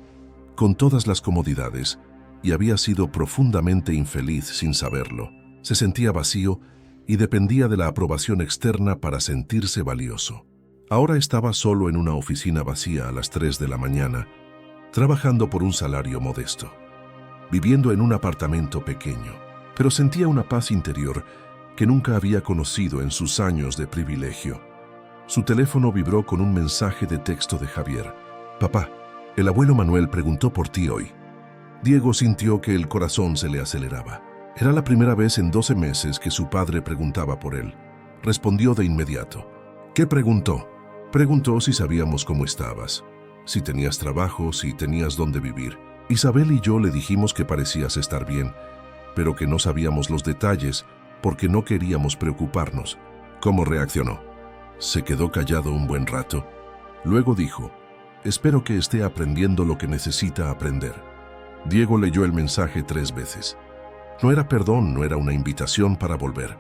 con todas las comodidades, y había sido profundamente infeliz sin saberlo. Se sentía vacío y dependía de la aprobación externa para sentirse valioso. Ahora estaba solo en una oficina vacía a las 3 de la mañana, trabajando por un salario modesto, viviendo en un apartamento pequeño, pero sentía una paz interior que nunca había conocido en sus años de privilegio. Su teléfono vibró con un mensaje de texto de Javier. «Papá, el abuelo Manuel preguntó por ti hoy». Diego sintió que el corazón se le aceleraba. Era la primera vez en 12 meses que su padre preguntaba por él. Respondió de inmediato. «¿Qué preguntó?» «Preguntó si sabíamos cómo estabas, si tenías trabajo, si tenías dónde vivir. Isabel y yo le dijimos que parecías estar bien, pero que no sabíamos los detalles porque no queríamos preocuparnos». «¿Cómo reaccionó?» Se quedó callado un buen rato. Luego dijo, «Espero que esté aprendiendo lo que necesita aprender». Diego leyó el mensaje 3 veces. No era perdón, no era una invitación para volver,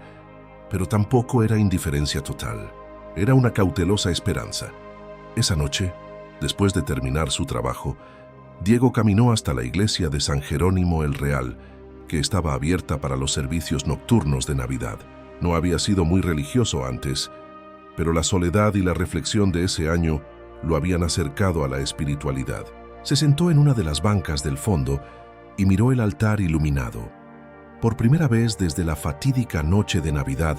pero tampoco era indiferencia total. Era una cautelosa esperanza. Esa noche, después de terminar su trabajo, Diego caminó hasta la iglesia de San Jerónimo el Real, que estaba abierta para los servicios nocturnos de Navidad. No había sido muy religioso antes, pero la soledad y la reflexión de ese año lo habían acercado a la espiritualidad. Se sentó en una de las bancas del fondo y miró el altar iluminado. Por primera vez desde la fatídica noche de Navidad,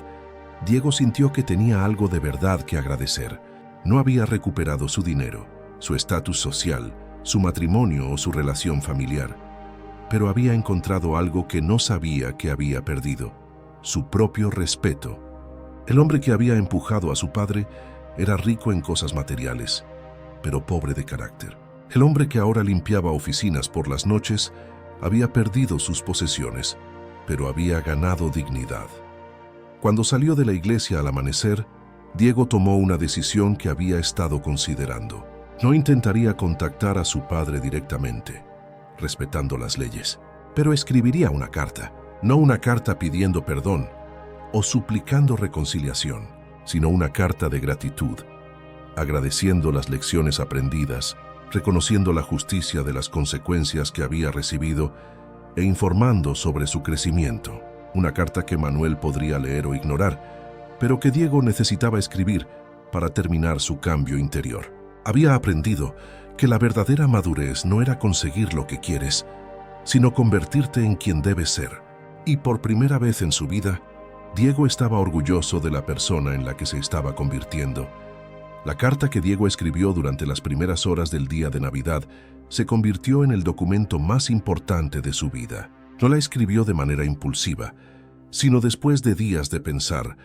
Diego sintió que tenía algo de verdad que agradecer. No había recuperado su dinero, su estatus social, su matrimonio o su relación familiar, pero había encontrado algo que no sabía que había perdido: su propio respeto. El hombre que había empujado a su padre era rico en cosas materiales, pero pobre de carácter. El hombre que ahora limpiaba oficinas por las noches había perdido sus posesiones, pero había ganado dignidad. Cuando salió de la iglesia al amanecer, Diego tomó una decisión que había estado considerando. No intentaría contactar a su padre directamente, respetando las leyes, pero escribiría una carta, no una carta pidiendo perdón o suplicando reconciliación, sino una carta de gratitud, agradeciendo las lecciones aprendidas, reconociendo la justicia de las consecuencias que había recibido e informando sobre su crecimiento. Una carta que Manuel podría leer o ignorar, pero que Diego necesitaba escribir para terminar su cambio interior. Había aprendido que la verdadera madurez no era conseguir lo que quieres, sino convertirte en quien debes ser. Y por primera vez en su vida, Diego estaba orgulloso de la persona en la que se estaba convirtiendo. La carta que Diego escribió durante las primeras horas del día de Navidad se convirtió en el documento más importante de su vida. No la escribió de manera impulsiva, sino después de días de pensar,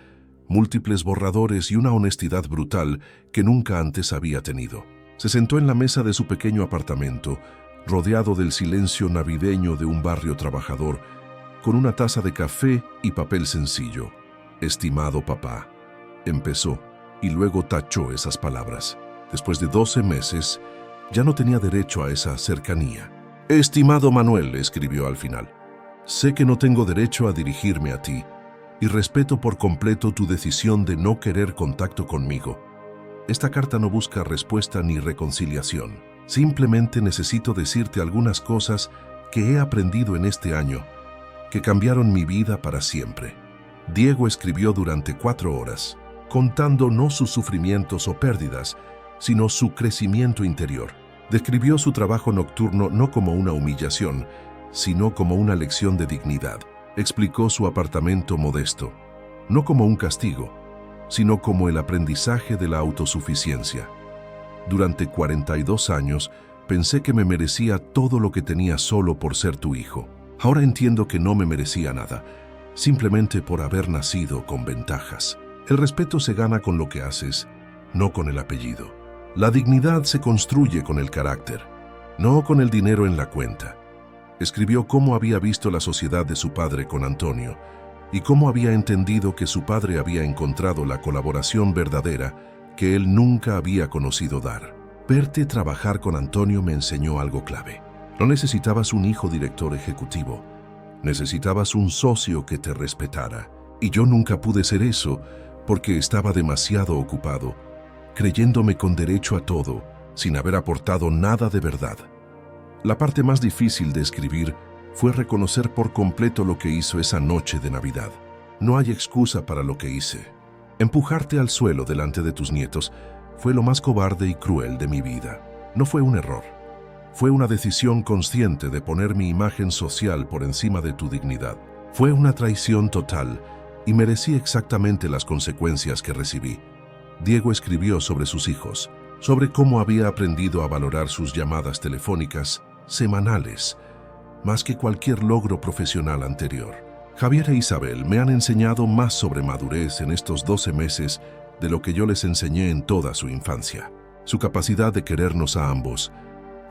múltiples borradores y una honestidad brutal que nunca antes había tenido. Se sentó en la mesa de su pequeño apartamento, rodeado del silencio navideño de un barrio trabajador, con una taza de café y papel sencillo. «Estimado papá», empezó, y luego tachó esas palabras. Después de 12 meses, ya no tenía derecho a esa cercanía. «Estimado Manuel», escribió al final, «sé que no tengo derecho a dirigirme a ti, y respeto por completo tu decisión de no querer contacto conmigo. Esta carta no busca respuesta ni reconciliación. Simplemente necesito decirte algunas cosas que he aprendido en este año, que cambiaron mi vida para siempre». Diego escribió durante 4 horas, contando no sus sufrimientos o pérdidas, sino su crecimiento interior. Describió su trabajo nocturno no como una humillación, sino como una lección de dignidad. Explicó su apartamento modesto, no como un castigo, sino como el aprendizaje de la autosuficiencia. Durante 42 años pensé que me merecía todo lo que tenía solo por ser tu hijo. Ahora entiendo que no me merecía nada, simplemente por haber nacido con ventajas. El respeto se gana con lo que haces, no con el apellido. La dignidad se construye con el carácter, no con el dinero en la cuenta. Escribió cómo había visto la sociedad de su padre con Antonio y cómo había entendido que su padre había encontrado la colaboración verdadera que él nunca había conocido dar. Verte trabajar con Antonio me enseñó algo clave. No necesitabas un hijo director ejecutivo, necesitabas un socio que te respetara. Y yo nunca pude ser eso porque estaba demasiado ocupado, creyéndome con derecho a todo, sin haber aportado nada de verdad. La parte más difícil de escribir fue reconocer por completo lo que hizo esa noche de Navidad. No hay excusa para lo que hice. Empujarte al suelo delante de tus nietos fue lo más cobarde y cruel de mi vida. No fue un error. Fue una decisión consciente de poner mi imagen social por encima de tu dignidad. Fue una traición total y merecí exactamente las consecuencias que recibí. Diego escribió sobre sus hijos, sobre cómo había aprendido a valorar sus llamadas telefónicas semanales, más que cualquier logro profesional anterior. Javier e Isabel me han enseñado más sobre madurez en estos 12 meses de lo que yo les enseñé en toda su infancia. Su capacidad de querernos a ambos,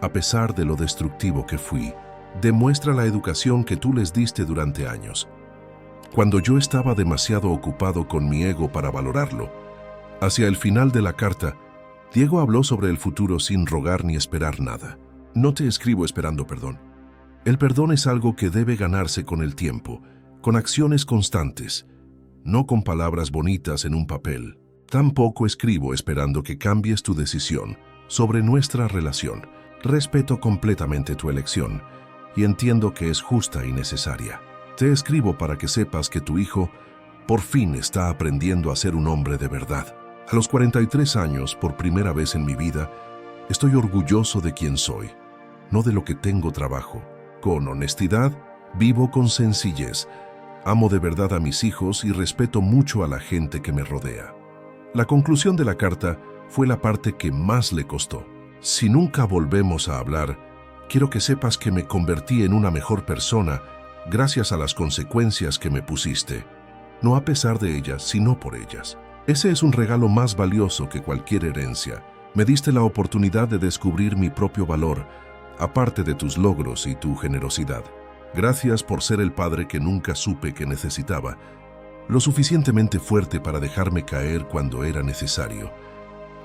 a pesar de lo destructivo que fui, demuestra la educación que tú les diste durante años. Cuando yo estaba demasiado ocupado con mi ego para valorarlo, hacia el final de la carta, Diego habló sobre el futuro sin rogar ni esperar nada. No te escribo esperando perdón. El perdón es algo que debe ganarse con el tiempo, con acciones constantes, no con palabras bonitas en un papel. Tampoco escribo esperando que cambies tu decisión sobre nuestra relación. Respeto completamente tu elección y entiendo que es justa y necesaria. Te escribo para que sepas que tu hijo por fin está aprendiendo a ser un hombre de verdad. A los 43 años, por primera vez en mi vida, estoy orgulloso de quién soy, no de lo que tengo trabajo. Con honestidad, vivo con sencillez, amo de verdad a mis hijos y respeto mucho a la gente que me rodea. La conclusión de la carta fue la parte que más le costó. Si nunca volvemos a hablar, quiero que sepas que me convertí en una mejor persona gracias a las consecuencias que me pusiste. No a pesar de ellas, sino por ellas. Ese es un regalo más valioso que cualquier herencia. Me diste la oportunidad de descubrir mi propio valor, aparte de tus logros y tu generosidad. Gracias por ser el padre que nunca supe que necesitaba, lo suficientemente fuerte para dejarme caer cuando era necesario,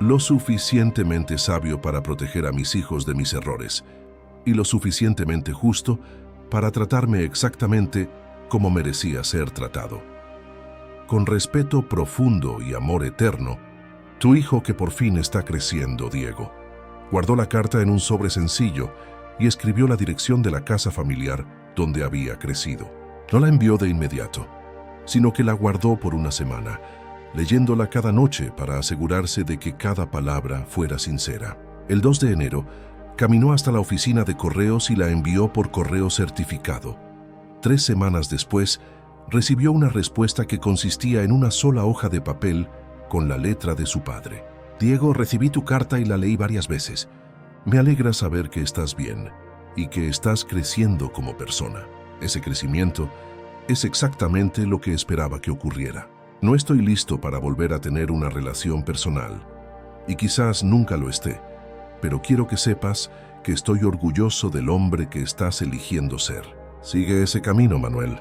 lo suficientemente sabio para proteger a mis hijos de mis errores, y lo suficientemente justo para tratarme exactamente como merecía ser tratado. Con respeto profundo y amor eterno, tu hijo que por fin está creciendo, Diego. Guardó la carta en un sobre sencillo y escribió la dirección de la casa familiar donde había crecido. No la envió de inmediato, sino que la guardó por una semana, leyéndola cada noche para asegurarse de que cada palabra fuera sincera. El 2 de enero, caminó hasta la oficina de correos y la envió por correo certificado. 3 semanas después, recibió una respuesta que consistía en una sola hoja de papel con la letra de su padre. Diego, recibí tu carta y la leí varias veces. Me alegra saber que estás bien y que estás creciendo como persona. Ese crecimiento es exactamente lo que esperaba que ocurriera. No estoy listo para volver a tener una relación personal y quizás nunca lo esté, pero quiero que sepas que estoy orgulloso del hombre que estás eligiendo ser. Sigue ese camino, Manuel.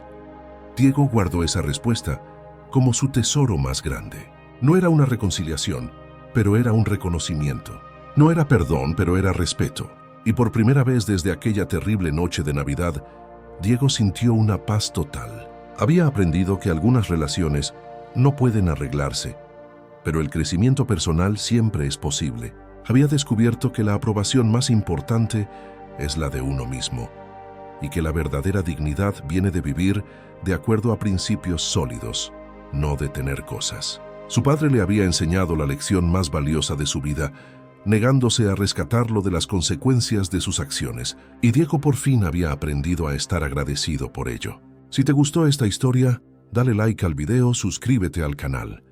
Diego guardó esa respuesta como su tesoro más grande. No era una reconciliación, pero era un reconocimiento. No era perdón, pero era respeto. Y por primera vez desde aquella terrible noche de Navidad, Diego sintió una paz total. Había aprendido que algunas relaciones no pueden arreglarse, pero el crecimiento personal siempre es posible. Había descubierto que la aprobación más importante es la de uno mismo, y que la verdadera dignidad viene de vivir de acuerdo a principios sólidos, no de tener cosas. Su padre le había enseñado la lección más valiosa de su vida, negándose a rescatarlo de las consecuencias de sus acciones, y Diego por fin había aprendido a estar agradecido por ello. Si te gustó esta historia, dale like al video, suscríbete al canal.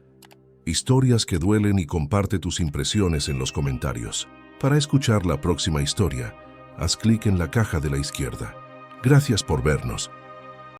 Historias que duelen y comparte tus impresiones en los comentarios. Para escuchar la próxima historia, haz clic en la caja de la izquierda. Gracias por vernos.